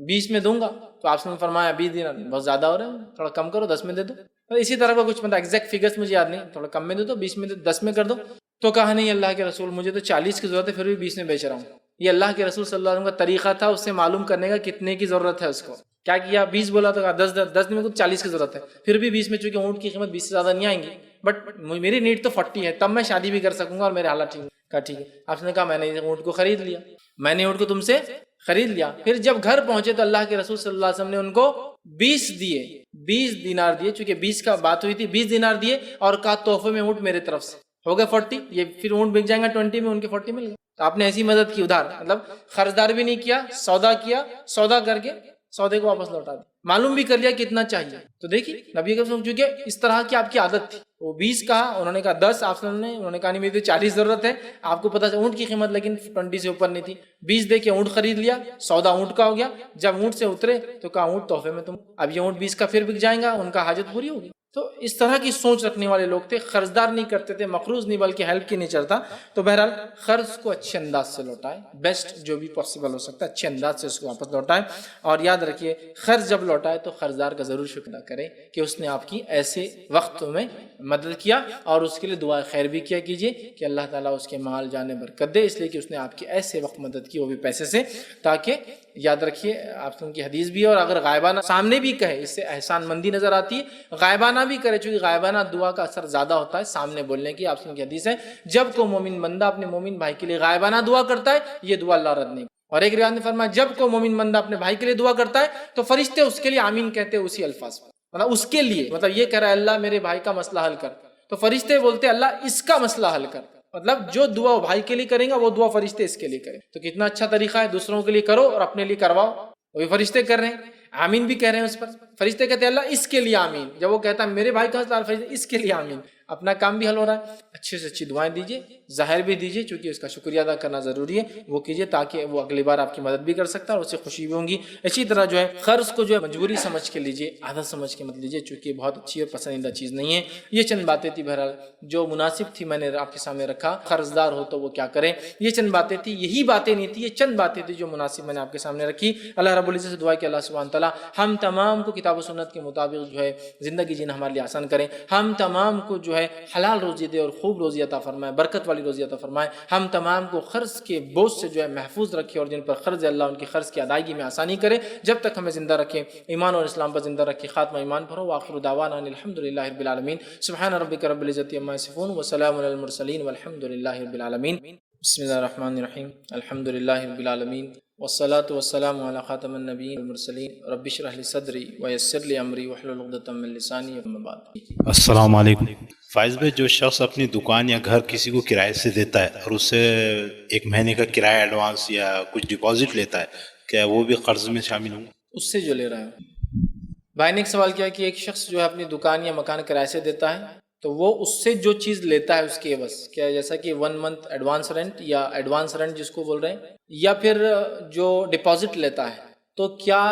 20 میں دوں گا. تو آپ نے فرمایا 20 دینار بہت زیادہ ہو رہے ہیں, تھوڑا کم کرو, 10 میں دے دو. اسی طرح کا کچھ مطلب ایگزیکٹ فگرس مجھے یاد نہیں, تھوڑا کم میں دے دو, 20 میں دے دو, 10 میں کر دو. تو کہا نہیں اللہ کے رسول مجھے تو 40 کی ضرورت ہے, پھر بھی 20 میں بیچ رہا ہوں. یہ اللہ کے رسول صلی اللہ علیہ وسلم کا طریقہ تھا اس سے معلوم کرنے کا کتنے کی ضرورت ہے اس کو. کیا کیا, 20 بولا تو کہا 10 میں کچھ 40 کی ضرورت ہے, پھر بھی 20 میں, چونکہ اونٹ کی قیمت 20 سے زیادہ نہیں آئیں گی, بٹ میری نیڈ تو 40 ہے, تب میں شادی بھی کر سکوں گا اور میرے حالات ٹھیک. کہا ٹھیک ہے. آپ نے کہا میں نے اونٹ کو خرید لیا, میں نے اونٹ کو تم سے خرید لیا. پھر جب گھر پہنچے تو اللہ کے رسول صلی اللہ علیہ وسلم نے ان کو 20 دیے, 20 دینار دیے, چونکہ 20 کا بات ہوئی تھی, 20 دینار دیے اور کہا تحفے میں اونٹ میرے طرف سے. ہو گئے 40. یہ پھر اونٹ بک جائیں گا 20 میں, ان کے 40 مل گئے. تو آپ نے ایسی مدد کی ادھار, مطلب خرچدار بھی نہیں کیا, سودا کیا, سودا کر کے سودے کو واپس لوٹا دیا, معلوم بھی کر لیا کتنا چاہیے. تو دیکھیے نبی کے رسول چونکہ اس طرح کی آپ کی عادت تھی, وہ 20 کہا, انہوں نے کہا 10, آپ نے انہوں نے کہا نہیں میری 40 ضرورت ہے. آپ کو پتا اونٹ کی قیمت لیکن 20 سے اوپر نہیں تھی, 20 دے کے اونٹ خرید لیا, سودا اونٹ کا ہو گیا. جب اونٹ سے اترے تو کہا اونٹ تحفے میں تم, اب یہ اونٹ 20 کا پھر بک جائیں گا, ان کا حاجت پوری ہوگی. تو اس طرح کی سوچ رکھنے والے لوگ تھے, قرضدار نہیں کرتے تھے, مقروض نہیں بلکہ ہیلپ کی نہیں چلتا. تو بہرحال قرض کو اچھے انداز سے لوٹائے, بیسٹ جو بھی پاسبل ہو سکتا ہے اچھے انداز سے اس کو واپس لوٹائے. اور یاد رکھیے قرض جب لوٹائے تو قرضدار کا ضرور شکر ادا کرے کہ اس نے آپ کی ایسے وقت میں مدد کیا, اور اس کے لیے دعا خیر بھی کیا کیجیے کہ اللہ تعالیٰ اس کے مال جان برکت دے, اس لیے کہ اس نے آپ کی ایسے وقت مدد کی, وہ بھی پیسے سے. تاکہ یاد رکھیے آپ کی حدیث بھی ہے, اور اگر غائبانہ سامنے بھی کہے اس سے احسان مندی نظر آتی ہے, غائبانہ بھی کرے, چونکہ غائبانہ دعا کا اثر زیادہ ہوتا ہے سامنے بولنے کی. آپ کی حدیث ہے جب کوئی مومن بندہ اپنے مومن بھائی کے لیے غائبانہ دعا کرتا ہے, یہ دعا اللہ رد نہیں. اور ایک روایت میں فرمایا جب کوئی مومن بندہ اپنے بھائی کے لیے دعا کرتا ہے تو فرشتے اس کے لیے آمین کہتے ہیں اسی الفاظ پر, مطلب اس کے لیے, مطلب یہ کہہ رہا ہے اللہ میرے بھائی کا مسئلہ حل کر, تو فرشتے بولتے ہیں اللہ اس کا مسئلہ حل کر. مطلب جو دعا وہ بھائی کے لیے کریں گا وہ دعا فرشتے اس کے لیے کریں. تو کتنا اچھا طریقہ ہے, دوسروں کے لیے کرو اور اپنے لیے کرواؤ. وہ فرشتے کر رہے ہیں, آمین بھی کہہ رہے ہیں اس پر. فرشتے کہتے ہیں اللہ اس کے لیے آمین, جب وہ کہتا ہے میرے بھائی کا مسئلہ, فرشتے اس کے لیے آمین. اپنا کام بھی حل ہو رہا ہے. اچھے سے اچھی دعائیں دیجیے, ظاہر بھی دیجیے, چونکہ اس کا شکریہ ادا کرنا ضروری ہے, وہ کیجیے تاکہ وہ اگلی بار آپ کی مدد بھی کر سکتا ہے اور اس سے خوشی بھی ہوں گی. اسی طرح جو ہے قرض کو جو ہے مجبوری سمجھ کے لیجیے, عادت سمجھ کے مت لیجیے, چونکہ بہت اچھی اور پسندیدہ چیز نہیں ہے. یہ چند باتیں تھی بہرحال جو مناسب تھی, میں نے آپ کے سامنے رکھا. قرضدار ہو تو وہ کیا کریں, یہ چند باتیں تھی, یہی باتیں نہیں تھی, یہ چند باتیں تھی جو مناسب میں نے آپ کے سامنے رکھی. اللہ رب العزت سے دعا کہ اللہ سبحانہ تعالیٰ ہم تمام کو کتاب و سنت کے مطابق جو ہے زندگی جینا ہمارے لیے آسان کریں. ہم تمام کو جو ہے حلال روزی دے اور خوب روزی عطا فرمائے, برکت والی روزی عطا فرمائے. ہم تمام کو قرض کے بوجھ سے جو ہے محفوظ رکھے, اور جن پر قرض ہے اللہ ان کی قرض کی ادائیگی میں آسانی کرے. جب تک ہمیں زندہ رکھے, ایمان اور اسلام پر زندہ رکھے, خاتمہ ایمان پر ہو. وآخر دعوانا ان الحمد للہ رب العالمین. سبحان ربک رب العزت عما یصفون وسلام علی المرسلین والحمد للہ رب العالمین. بسم اللہ الرحمن الرحیم. الحمد للہ رب العالمین والصلاة والسلام علی خاتم النبیین والمرسلین. رب اشرح لی صدری ویسر لی امری واحلل عقدۃ من لسانی. اما بعد. السلام علیکم. فائز بھائی, جو شخص اپنی دکان یا گھر کسی کو کرائے سے دیتا ہے اور اس سے 1 مہینے کا کرایہ ایڈوانس یا کچھ ڈپازٹ لیتا ہے, کیا وہ بھی قرض میں شامل ہوں؟ اس سے جو لے رہا ہے. بھائی نے ایک سوال کیا کہ ایک شخص جو ہے اپنی دکان یا مکان کرائے سے دیتا ہے تو وہ اس سے جو چیز لیتا ہے اس کے عوض, کیا جیسا کہ 1 منتھ ایڈوانس رینٹ یا ایڈوانس رینٹ جس کو بول رہے ہیں, یا پھر جو ڈپازٹ لیتا ہے, تو کیا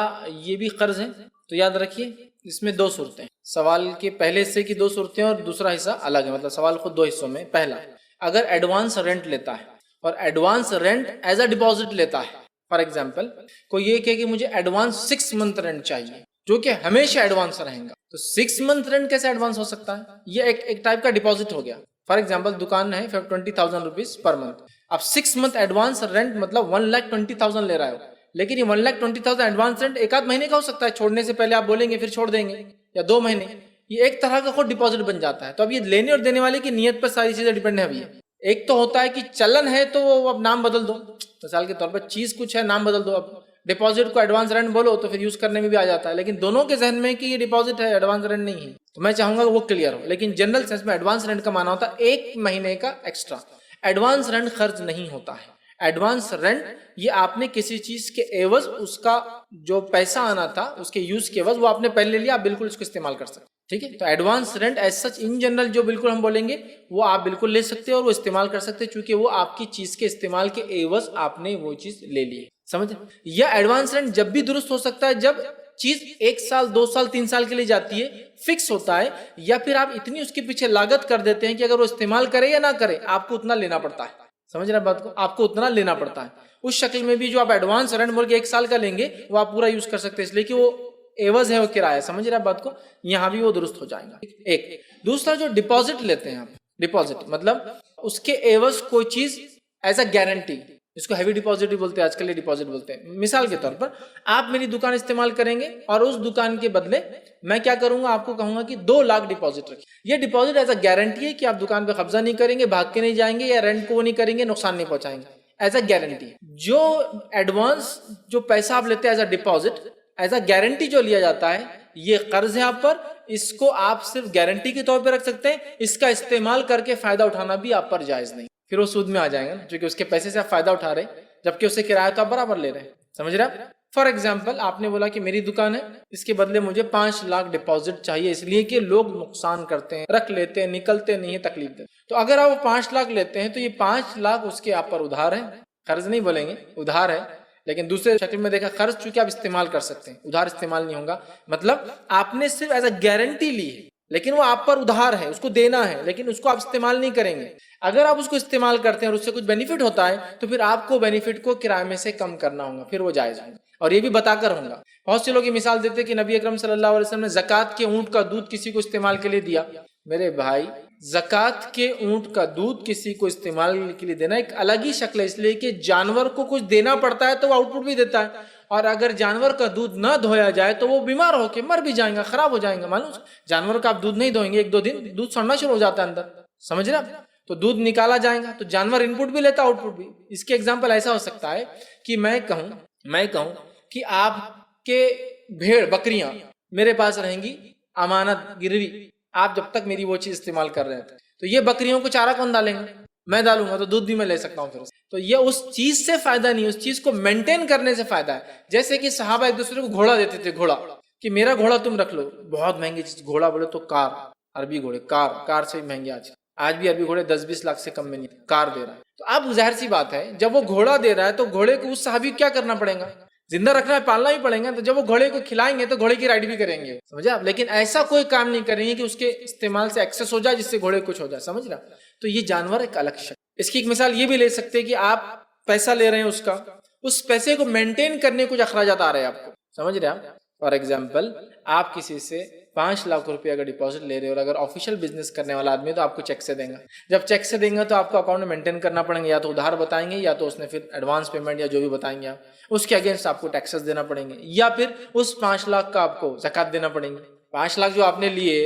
یہ بھی قرض ہے؟ تو یاد رکھیے اس میں 2 صورتیں. سوال کے پہلے حصے کی 2 صورتیں اور دوسرا حصہ الگ ہے, مطلب سوال خود 2 حصوں میں. پہلا, اگر ایڈوانس رینٹ لیتا ہے اور advance rent as a deposit لیتا ہے, فار ایگزامپل کوئی یہ کہ مجھے ایڈوانس 6 منتھ رینٹ چاہیے جو کہ ہمیشہ ایڈوانس رہیں گا, تو 6 منتھ رینٹ کیسے ایڈوانس ہو سکتا ہے؟ یہ ایک ٹائپ کا ڈپازٹ ہو گیا. فار ایگزامپل دکان ہے 20,000 روپیز پر منتھ, اب 6 منتھ ایڈوانس رینٹ مطلب 1,20,000 لے رہا ہے, لیکن یہ 1,20,000 ایڈوانس رینٹ 1 آدھ مہینے کا ہو سکتا ہے, چھوڑنے سے پہلے آپ بولیں گے پھر چھوڑ دیں گے, یا 2 مہینے. یہ ایک طرح کا خود ڈپازٹ بن جاتا ہے. تو اب یہ لینے اور دینے والے کی نیت پر ساری چیزیں ڈیپینڈ ہے. ابھی ایک تو ہوتا ہے کہ چلن ہے تو وہ اب نام بدل دو, مثال کے طور پر چیز کچھ ہے نام بدل دو, اب ڈپازٹ کو ایڈوانس رینٹ بولو تو پھر یوز کرنے میں بھی آ جاتا ہے, لیکن دونوں کے ذہن میں کہ یہ ڈپازٹ ہے ایڈوانس رینٹ نہیں ہے, تو میں چاہوں گا کہ وہ کلیئر ہو. لیکن جنرل سینس میں ایڈوانس رینٹ کا معنی ہوتا ہے 1 مہینے کا ایکسٹرا. ایڈوانس رینٹ خرچ نہیں ہوتا ہے. ایڈوانس رینٹ یہ آپ نے کسی چیز کے عوض اس کا جو پیسہ آنا تھا اس کے یوز کے عوض وہ آپ نے پہلے لیا, آپ بالکل اس کو استعمال کر سکتے. ٹھیک ہے, تو advance rent as such in general جو بالکل ہم بولیں گے وہ آپ بالکل لے سکتے ہیں اور وہ استعمال کر سکتے ہیں, چونکہ وہ آپ کی چیز کے استعمال کے عوض آپ نے وہ چیز لے لی. سمجھ؟ یا ایڈوانس رینٹ جب بھی درست ہو سکتا ہے جب چیز 1 سال 2 سال 3 سال کے لیے جاتی ہے، فکس ہوتا ہے، یا پھر آپ اتنی اس کے پیچھے لاگت کر دیتے ہیں کہ اگر وہ استعمال کرے یا نہ کرے آپ کو اتنا لینا پڑتا ہے. سمجھ رہے ہیں بات کو؟ آپ کو اتنا لینا پڑتا ہے. اس شکل میں بھی جو آپ ایڈوانس رینٹ بول کے 1 سال کا لیں گے وہ آپ پورا یوز کر سکتے ہیں، اس لیے کہ وہ عوض ہے، وہ کرایہ. سمجھ رہے ہیں بات کو؟ یہاں بھی وہ درست ہو جائے گا. ایک دوسرا جو ڈپازٹ لیتے ہیں آپ، ڈپازٹ مطلب اس کے عوض کوئی چیز ایز اے گارنٹی، اس کو ہیوی ڈپازٹ بھی بولتے ہیں، آج کل یہ ڈپازٹ بولتے ہیں. مثال کے طور پر آپ میری دکان استعمال کریں گے اور اس دکان کے بدلے میں کیا کروں گا، آپ کو کہوں گا کہ 2 لاکھ ڈپازٹ رکھیں. یہ ڈپازٹ ایز اے گارنٹی ہے کہ آپ دکان پہ قبضہ نہیں کریں گے، بھاگ کے نہیں جائیں گے، یا رینٹ کو وہ نہیں کریں گے، نقصان نہیں پہنچائیں گے. ایز اے گارنٹی جو ایڈوانس جو پیسہ آپ لیتے ہیں as a deposit, as a guarantee جو لیا جاتا ہے، یہ قرض ہے آپ پر. اس کو آپ صرف گارنٹی کے طور پہ رکھ سکتے ہیں، اس کا استعمال کر کے فائدہ اٹھانا بھی آپ پر جائز نہیں. پھر وہ سود میں آ جائیں گا نا، کیونکہ اس کے پیسے سے آپ فائدہ اٹھا رہے ہیں جبکہ اسے کرایہ تو آپ برابر لے رہے ہیں. سمجھ رہے ہیں؟ فار ایگزامپل آپ نے بولا کہ میری دکان ہے، اس کے بدلے مجھے 5 لاکھ ڈپازٹ چاہیے، اس لیے کہ لوگ نقصان کرتے ہیں، رکھ لیتے ہیں، نکلتے نہیں ہیں، تکلیف دیتے. تو اگر آپ 5 لاکھ لیتے ہیں تو یہ 5 لاکھ اس کے آپ پر ادھار ہے، قرض نہیں بولیں گے، ادھار ہے. لیکن دوسرے شکل میں دیکھا قرض چونکہ آپ استعمال کر سکتے ہیں، ادھار استعمال نہیں ہوگا. مطلب آپ نے صرف ایز اے گارنٹی لی ہے لیکن وہ آپ پر ادھار ہے، اس کو دینا ہے لیکن اس کو آپ استعمال نہیں کریں گے. اگر آپ اس کو استعمال کرتے ہیں اور اس سے کچھ بینیفٹ ہوتا ہے تو پھر آپ کو بینیفٹ کو کرائے میں سے کم کرنا ہوگا، پھر وہ جائز ہوگا. اور یہ بھی بتا کر ہوگا. بہت سے لوگ یہ مثال دیتے کہ نبی اکرم صلی اللہ علیہ وسلم نے زکوٰۃ کے اونٹ کا دودھ کسی کو استعمال کے لیے دیا. میرے بھائی زکوٰۃ کے اونٹ کا دودھ کسی کو استعمال کے لیے دینا ایک الگ ہی شکل ہے، اس لیے کہ جانور کو کچھ دینا پڑتا ہے تو وہ آؤٹ پٹ بھی دیتا ہے. اور اگر جانور کا دودھ نہ دھویا جائے تو وہ بیمار ہو کے مر بھی جائیں گا، خراب ہو جائیں گا. معلوم جانور کا آپ دودھ نہیں دھوئیں گے، 1-2 دن دودھ سڑنا شروع ہو جاتا ہے اندر. سمجھ رہے ہیں؟ تو دودھ نکالا جائے گا تو جانور ان پٹ بھی لیتا، آؤٹ پٹ بھی. اس کے ایگزامپل ایسا ہو سکتا ہے کہ میں کہوں کہ آپ کے بھیڑ بکریاں میرے پاس رہیں گی امانت گروی، آپ جب تک میری وہ چیز استعمال کر رہے تھے، تو یہ بکریوں کو چارہ کون ڈالیں گے؟ میں ڈالوں گا، تو دودھ بھی میں لے سکتا ہوں. پھر تو یہ اس چیز سے فائدہ نہیں، اس چیز کو مینٹین کرنے سے فائدہ ہے. جیسے کہ صحابہ ایک دوسرے کو گھوڑا دیتے تھے، گھوڑا کہ میرا گھوڑا تم رکھ لو. بہت مہنگی چیز گھوڑا بولے تو کار، عربی گھوڑے کار سے بھی مہنگے. آج بھی عربی گھوڑے 10-20 لاکھ سے کم میں نہیں، کار دے رہا ہے. تو اب ظاہر سی بات ہے جب وہ گھوڑا دے رہا ہے تو گھوڑے کو اس صحابی کو کیا کرنا پڑے گا؟ زندہ رکھنا ہے، پالنا بھی پڑے گا. تو جب وہ گھوڑے کو کھلائیں گے تو گھوڑے کی رائڈ بھی کریں گے. سمجھا آپ؟ لیکن ایسا کوئی کام نہیں کریں گے کہ اس کے استعمال سے ایکسس ہو جائے جس سے گھوڑے کچھ ہو جائے. سمجھ رہا؟ تو یہ جانور ایک الگ شکل. اس کی ایک مثال یہ بھی لے سکتے کہ آپ پیسہ لے رہے ہیں، اس پیسے کو مینٹین کرنے کچھ اخراجات آ رہے ہیں آپ کو. سمجھ رہے ہیں؟ فار ایگزامپل آپ کسی سے 5 لاکھ روپے اگر ڈپازٹ لے رہے ہو اور اگر آفیشیل بزنس کرنے والا آدمی ہے تو آپ کو چیک سے دیں گا. جب چیک سے دیں گا تو آپ کو اکاؤنٹ میں مینٹین کرنا پڑیں گے، یا تو ادھار بتائیں گے یا تو اس نے پھر ایڈوانس پیمنٹ یا جو بھی بتائیں گے آپ اس کے اگینسٹ آپ کو ٹیکسز دینا پڑیں گے، یا پھر اس 5 لاکھ کا آپ کو زکوٰۃ دینا پڑیں گے. 5 لاکھ جو آپ نے لیے،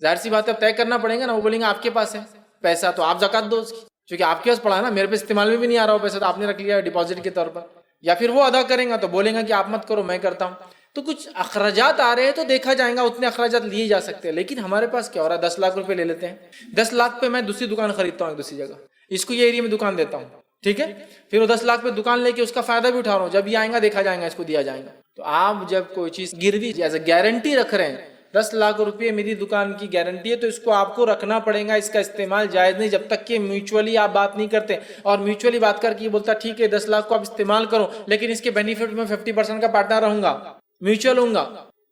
ظاہر سی بات ہے طے کرنا پڑے گا نا. وہ بولیں گے آپ کے پاس ہے پیسہ تو آپ زکوٰۃ دو اس کی، کیونکہ آپ کے پاس پڑا ہے نا، میرے پہ استعمال میں بھی نہیں آ رہا ہو پیسہ، تو آپ نے رکھ لیا ڈپازٹ کے طور پر. یا پھر وہ ادا کریں گا تو بولیں گا کہ آپ مت کرو، میں کرتا ہوں. تو کچھ اخراجات آ رہے ہیں تو دیکھا جائے گا، اتنے اخراجات لیے جا سکتے ہیں. لیکن ہمارے پاس کیا ہو رہا ہے، 10 لاکھ روپے لے لیتے ہیں. 10 لاکھ پہ میں دوسری دکان خریدتا ہوں ایک دوسری جگہ، اس کو یہ ایریا میں دکان دیتا ہوں، ٹھیک ہے. پھر وہ 10 لاکھ پہ دکان لے کے اس کا فائدہ بھی اٹھا رہا ہوں. جب یہ آئیں گا دیکھا جائے گا، اس کو دیا جائے گا. تو آپ جب کوئی چیز گروی ایز اے گارنٹی رکھ رہے ہیں، 10 لاکھ روپے میری دکان کی گارنٹی ہے، تو اس کو آپ کو رکھنا پڑے گا. اس کا استعمال جائز نہیں جب تک کہ میوچولی آپ بات نہیں کرتے. اور میوچولی بات کر کے یہ بولتا ٹھیک ہے 10 لاکھ کو آپ استعمال کرو، لیکن اس کے بینیفٹ میں 50% کا پارٹنر رہوں گا، میوچل ہوں گا.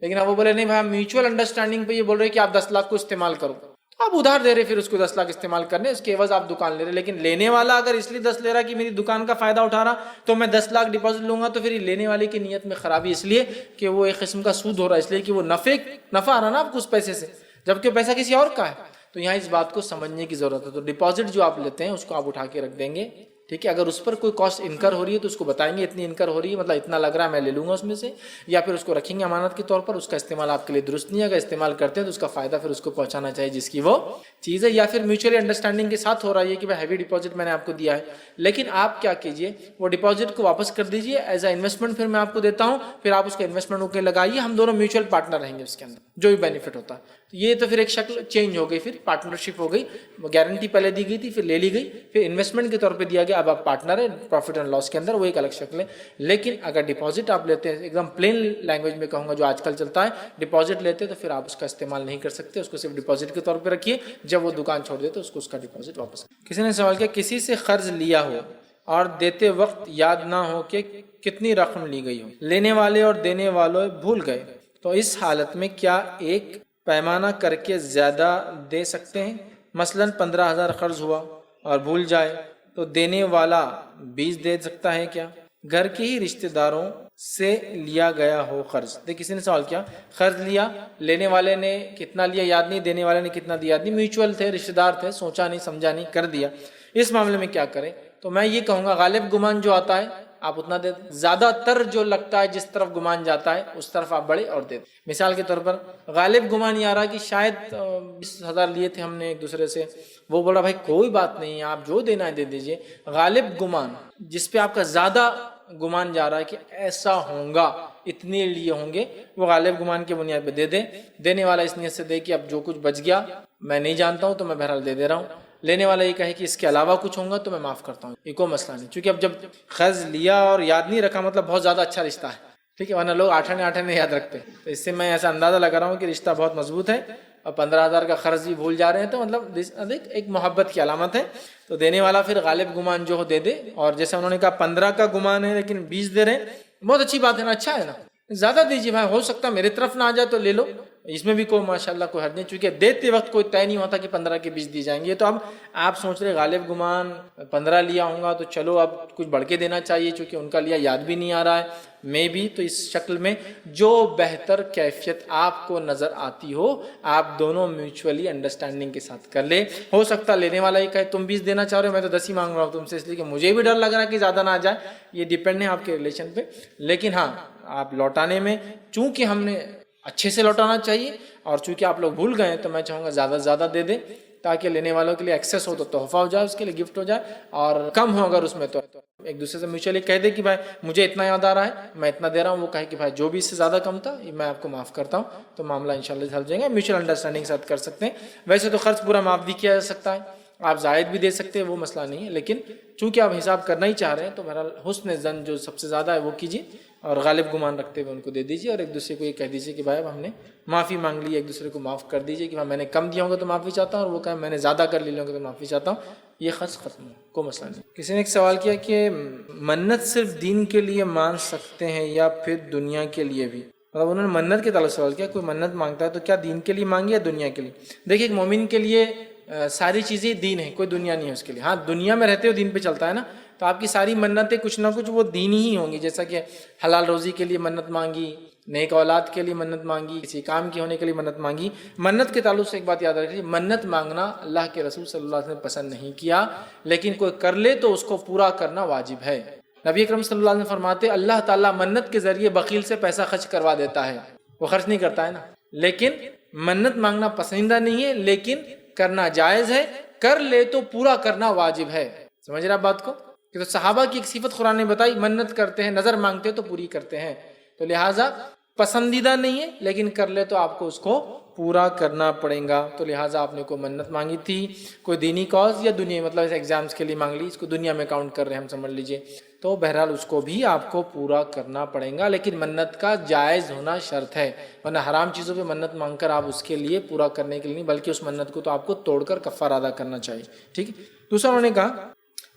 لیکن اب وہ بولے نہیں بھائی میوچل انڈرسٹینڈنگ پہ یہ بول رہے کہ آپ 10 لاکھ کو استعمال کرو، آپ ادھار دے رہے، پھر اس کو 10 لاکھ استعمال کرنے، اس کے عوض آپ دکان لے رہے. لیکن لینے والا اگر اس لیے 10 لے رہا کہ میری دکان کا فائدہ اٹھا رہا تو میں 10 لاکھ ڈپازٹ لوں گا، تو پھر لینے والے کی نیت میں خرابی، اس لیے کہ وہ ایک قسم کا سود ہو رہا ہے، اس لیے کہ وہ نفع آ رہا نا آپ کو اس پیسے سے، جبکہ پیسہ کسی اور کا ہے. تو یہاں اس بات کو سمجھنے کی ضرورت ہے. تو ڈپازٹ جو آپ لیتے ہیں اس کو آپ اٹھا کے رکھ دیں گے، ٹھیک ہے. اگر اس پر کوئی کاسٹ انکر ہو رہی ہے تو اس کو بتائیں گے اتنی انکر ہو رہی ہے، مطلب اتنا لگ رہا ہے میں لے لوں گا اس میں سے، یا پھر اس کو رکھیں گے امانت کے طور پر. اس کا استعمال آپ کے لیے درست نہیں ہے، اگر استعمال کرتے ہیں تو اس کا فائدہ پھر اس کو پہنچانا چاہیے جس کی وہ چیز ہے. یا پھر میوچولی انڈرسٹینڈنگ کے ساتھ ہو رہا ہے کہ بھائی ہیوی ڈپازٹ میں نے آپ کو دیا ہے، لیکن آپ کیا کیجئے وہ ڈپازٹ کو واپس کر دیجئے ایز اے انویسٹمنٹ، پھر میں آپ کو دیتا ہوں، پھر آپ اس کے انویسٹمنٹ کو لگائیے، ہم دونوں میوچل پارٹنر رہیں گے اس کے اندر، جو بھی بینیفٹ ہوتا ہے. یہ تو پھر ایک شکل چینج ہو گئی، پھر پارٹنرشپ ہو گئی. گارنٹی پہلے دی گئی تھی، پھر لے لی گئی، پھر انویسٹمنٹ کے طور پہ دیا گیا، اب آپ پارٹنر ہیں پروفٹ اینڈ لاس کے اندر، وہ ایک الگ شکل ہے. لیکن اگر ڈپازٹ آپ لیتے ہیں، ایک دم پلین لینگویج میں کہوں گا جو آج کل چلتا ہے، ڈپازٹ لیتے تو پھر آپ اس کا استعمال نہیں کر سکتے، اس کو صرف ڈپازٹ کے طور پہ رکھیے. جب وہ دکان چھوڑ دے تو اس کو اس کا ڈپازٹ واپس. کسی نے سوال کیا کسی سے قرض لیا ہو اور دیتے وقت یاد نہ ہو کہ کتنی رقم لی گئی ہو، لینے والے اور دینے والے بھول گئے تو اس حالت میں کیا ایک پیمانہ کر کے زیادہ دے سکتے ہیں؟ مثلا 15,000 قرض ہوا اور بھول جائے تو دینے والا 20 دے سکتا ہے کیا؟ گھر کے ہی رشتہ داروں سے لیا گیا ہو قرض. کسی نے سوال کیا، قرض لیا، لینے والے نے کتنا لیا یاد نہیں، دینے والے نے کتنا دیا یاد نہیں، میوچول تھے، رشتہ دار تھے، سوچا نہیں سمجھا نہیں، کر دیا. اس معاملے میں کیا کریں؟ تو میں یہ کہوں گا غالب گمان جو آتا ہے آپ اتنا دے دیں. زیادہ تر جو لگتا ہے جس طرف گمان جاتا ہے اس طرف آپ بڑھے اور دے دیں. مثال کے طور پر غالب گمان یہ آ رہا کہ شاید 20,000 لیے تھے ہم نے ایک دوسرے سے، وہ بولا بھائی کوئی بات نہیں آپ جو دینا ہے دے دیجئے. غالب گمان جس پہ آپ کا زیادہ گمان جا رہا ہے کہ ایسا ہوگا، اتنے لیے ہوں گے، وہ غالب گمان کے بنیاد پہ دے دیں. دینے والا اس نیت سے دے کہ اب جو کچھ بچ گیا میں نہیں جانتا ہوں تو میں بہرحال دے رہا ہوں. لینے والا یہ کہے کہ اس کے علاوہ کچھ ہوگا تو میں معاف کرتا ہوں، یہ کوئی مسئلہ نہیں. چونکہ اب جب قرض لیا اور یاد نہیں رکھا مطلب بہت زیادہ اچھا رشتہ ہے، ٹھیک ہے، ورنہ لوگ آٹھانے یاد رکھتے ہیں. تو اس سے میں ایسا اندازہ لگا رہا ہوں کہ رشتہ بہت مضبوط ہے. اور 15,000 کا قرض بھی بھول جا رہے ہیں تو مطلب ایک محبت کی علامت ہے. تو دینے والا پھر غالب گمان جو ہو دے دے. اور جیسے انہوں نے کہا 15 کا گمان ہے لیکن 20 دے رہے ہیں، بہت اچھی بات ہے نا، اچھا ہے نا، زیادہ دیجیے بھائی، ہو سکتا ہے میرے طرف نہ آ جائے تو لے لو، اس میں بھی کوئی ماشاءاللہ کوئی حد نہیں. چونکہ دیتے وقت کوئی طے نہیں ہوتا کہ 15 کے 20 دی جائیں گے. تو اب آپ سوچ رہے غالب گمان 15 لیا ہوں گا تو چلو اب کچھ بڑھ کے دینا چاہیے چونکہ ان کا لیا یاد بھی نہیں آ رہا ہے، میں بھی. تو اس شکل میں جو بہتر کیفیت آپ کو نظر آتی ہو آپ دونوں میوچولی انڈرسٹینڈنگ کے ساتھ کر لیں. ہو سکتا لینے والا یہ کہے تم 20 دینا چاہ رہے ہو، میں تو 10 ہی مانگ رہا ہوں تم سے، اس لیے کہ مجھے بھی ڈر لگ رہا ہے کہ زیادہ نہ آ جائے. یہ ڈیپینڈ ہے آپ کے ریلیشن پہ. لیکن ہاں آپ لوٹانے میں چونکہ ہم نے اچھے سے لوٹانا چاہیے اور چونکہ آپ لوگ بھول گئے تو میں چاہوں گا زیادہ سے زیادہ دے دیں تاکہ لینے والوں کے لیے ایکسیس ہو تو تحفہ ہو جائے، اس کے لیے گفٹ ہو جائے، اور کم ہو اگر اس میں تو ایک دوسرے سے میوچولی کہہ دے کہ بھائی مجھے اتنا یاد آ رہا ہے میں اتنا دے رہا ہوں، وہ کہے کہ بھائی جو بھی اس سے زیادہ کم تھا میں آپ کو معاف کرتا ہوں، تو معاملہ انشاءاللہ حل جائے گا. میوچل انڈرسٹینڈنگ کے ساتھ کر سکتے ہیں. ویسے تو خرچ پورا معاف بھی کیا جا سکتا ہے، آپ زائد بھی دے سکتے ہیں، وہ مسئلہ نہیں ہے. لیکن چونکہ آپ حساب کرنا ہی چاہ رہے ہیں تو بہرحال حسن ظن جو سب سے زیادہ ہے وہ کیجیے اور غالب گمان رکھتے ہوئے ان کو دے دیجیے. اور ایک دوسرے کو یہ کہہ دیجیے کہ بھائی اب ہم نے معافی مانگ لی، ایک دوسرے کو معاف کر دیجیے کہ میں نے کم دیا ہوگا تو معافی چاہتا ہوں، اور وہ کہے میں نے زیادہ کر لیا ہوگا تو معافی چاہتا ہوں. یہ خرچ ختم ہے، کوئی مسئلہ نہیں. کسی نے ایک سوال کیا کہ منت صرف دین کے لیے مانگ سکتے ہیں یا پھر دنیا کے لیے بھی؟ مطلب انہوں نے منت کے تعلق سوال کیا، کوئی منت مانگتا ہے تو کیا دین کے لیے مانگے یا دنیا کے لیے؟ دیکھیے ایک مومن کے لیے ساری چیزیں دین ہے، کوئی دنیا نہیں ہے اس کے لیے. ہاں دنیا میں رہتے ہو دین پہ چلتا ہے نا، تو آپ کی ساری منتیں کچھ نہ کچھ وہ دینی ہی ہوں گی. جیسا کہ حلال روزی کے لیے منت مانگی، نیک اولاد کے لیے منت مانگی، کسی کام کی ہونے کے لیے منت مانگی. منت کے تعلق سے ایک بات یاد رکھیے، منت مانگنا اللہ کے رسول صلی اللہ علیہ وسلم نے پسند نہیں کیا، لیکن کوئی کر لے تو اس کو پورا کرنا واجب ہے. نبی اکرم صلی اللہ علیہ وسلم فرماتے اللہ تعالیٰ منت کے ذریعے بخیل سے پیسہ خرچ کروا دیتا ہے. وہ خرچ نہیں کرتا ہے نا، لیکن منت مانگنا پسندیدہ نہیں ہے، لیکن کرنا جائز ہے. کر لے تو پورا کرنا واجب ہے. سمجھ رہے آپ بات کو؟ کہ تو صحابہ کی ایک صفت قرآن نے بتائی، منت کرتے ہیں، نظر مانگتے تو پوری کرتے ہیں. تو لہٰذا پسندیدہ نہیں ہے لیکن کر لے تو آپ کو اس کو پورا کرنا پڑے گا. تو لہٰذا آپ نے کوئی منت مانگی تھی، کوئی دینی کاز یا دنیا مطلب ایگزامس کے لیے مانگ لی، اس کو دنیا میں کاؤنٹ کر رہے ہیں ہم سمجھ لیجئے، تو بہرحال اس کو بھی آپ کو پورا کرنا پڑے گا. لیکن منت کا جائز ہونا شرط ہے، ورنہ حرام چیزوں پہ منت مانگ کر آپ اس کے لیے پورا کرنے کے لیے نہیں بلکہ اس منت کو تو آپ کو توڑ کر کفارہ ادا کرنا چاہیے. ٹھیک ہے. دوسرا انہوں نے کہا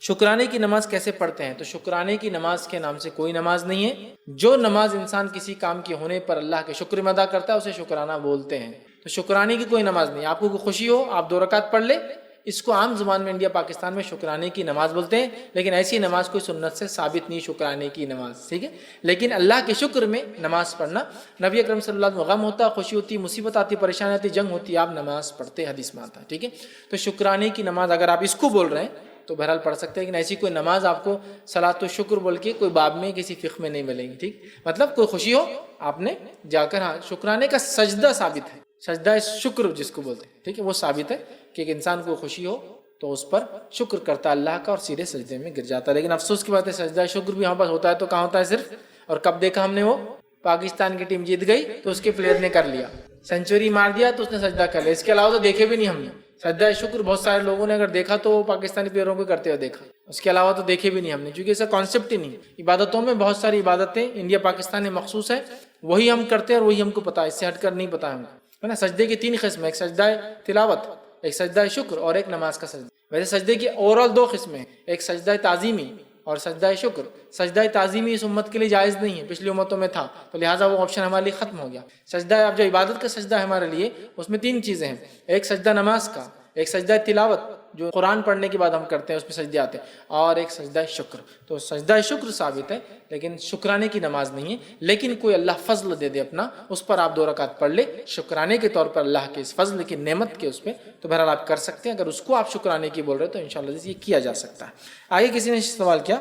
شکرانے کی نماز کیسے پڑھتے ہیں؟ تو شکرانے کی نماز کے نام سے کوئی نماز نہیں ہے. جو نماز انسان کسی کام کے ہونے پر اللہ کے شکر میں ادا کرتا ہے اسے شکرانہ بولتے ہیں. تو شکرانے کی کوئی نماز نہیں. آپ کو کوئی خوشی ہو آپ 2 رکعت پڑھ لے، اس کو عام زبان میں انڈیا پاکستان میں شکرانے کی نماز بولتے ہیں، لیکن ایسی نماز کوئی سنت سے ثابت نہیں شکرانے کی نماز. ٹھیک ہے. لیکن اللہ کے شکر میں نماز پڑھنا، نبی اکرم صلی اللہ علیہ وسلم غم ہوتا، خوشی ہوتی، مصیبت آتی، پریشانی آتی، جنگ ہوتی، آپ نماز پڑھتے، حدیث میں آتا ہے. ٹھیک ہے. تو شکرانے کی نماز اگر آپ اس کو بول رہے ہیں تو بہرحال پڑھ سکتے ہیں، لیکن ایسی کوئی نماز آپ کو صلاۃ الشکر بول کے کوئی باب میں کسی فقہ میں نہیں ملے گی. ٹھیک. مطلب کوئی خوشی ہو آپ نے جا کر، ہاں شکرانے کا سجدہ ثابت ہے، سجدہ شکر جس کو بولتے ہیں. ٹھیک ہے. وہ ثابت ہے کہ ایک انسان کو خوشی ہو تو اس پر شکر کرتا ہے اللہ کا اور سیدھے سجدے میں گر جاتا ہے. لیکن افسوس کی بات ہے سجدہ شکر بھی ہمارے پاس ہوتا ہے تو کہاں ہوتا ہے صرف، اور کب دیکھا ہم نے وہ پاکستان کی ٹیم جیت گئی تو اس کے پلیئر نے کر لیا، سینچری مار دیا تو اس نے سجدہ کر لیا. اس کے علاوہ تو دیکھے بھی نہیں ہم نے. سجدہ شکر بہت سارے لوگوں نے اگر دیکھا تو وہ پاکستانی پلیئروں کو کرتے ہوئے دیکھا، اس کے علاوہ تو دیکھے بھی نہیں ہم نے، کیونکہ ایسا کانسیپٹ ہی نہیں. عبادتوں میں بہت ساری عبادتیں انڈیا پاکستان میں مخصوص ہے، وہی ہم کرتے ہیں اور وہی ہم کو پتا ہے، اس سے ہٹ کر نہیں پتا ہم کو، ہے نا. سجدے کی 3 قسم، ایک سجدہ تلاوت، ایک سجدہ شکر اور ایک نماز کا سجدہ. ویسے سجدے کی اوورال 2 قسمیں، ایک سجدہ تعظیمی اور سجدہ شکر، سجدہ تعظیمی اس امت کے لیے جائز نہیں ہے، پچھلی امتوں میں تھا، تو لہٰذا وہ آپشن ہمارے لیے ختم ہو گیا۔ سجدہ اب جو عبادت کا سجدہ ہے ہمارے لیے، اس میں 3 چیزیں ہیں، ایک سجدہ نماز کا، ایک سجدہ تلاوت جو قرآن پڑھنے کے بعد ہم کرتے ہیں اس میں سجدے آتے ہیں، اور ایک سجدہ شکر۔ تو سجدہ شکر ثابت ہے لیکن شکرانے کی نماز نہیں ہے، لیکن کوئی اللہ فضل دے دے اپنا، اس پر آپ 2 رکعت پڑھ لے شکرانے کے طور پر اللہ کے اس فضل کی نعمت کے اس پہ، تو بہرحال آپ کر سکتے ہیں۔ اگر اس کو آپ شکرانے کی بول رہے تو انشاءاللہ یہ کیا جا سکتا ہے۔ آگے کسی نے سوال کیا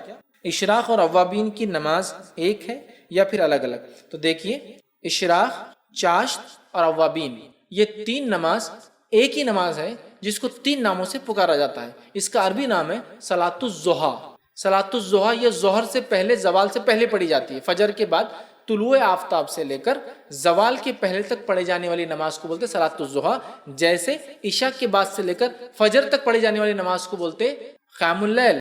اشراق اور اوابین کی نماز ایک ہے یا پھر الگ الگ؟ تو دیکھیے اشراق، چاشت اور اوابین یہ 3 نماز ایک ہی نماز ہے جس کو 3 ناموں سے پکارا جاتا ہے۔ اس کا عربی نام ہے صلاۃ الضحیٰ۔ صلاۃ الضحیٰ یہ ظہر سے پہلے، زوال سے پہلے پڑھی جاتی ہے، فجر کے بعد طلوع آفتاب سے لے کر زوال کے پہلے تک پڑھے جانے والی نماز کو بولتے صلاۃ الضحیٰ، جیسے عشاء کے بعد سے لے کر فجر تک پڑھی جانے والی نماز کو بولتے قیام اللیل۔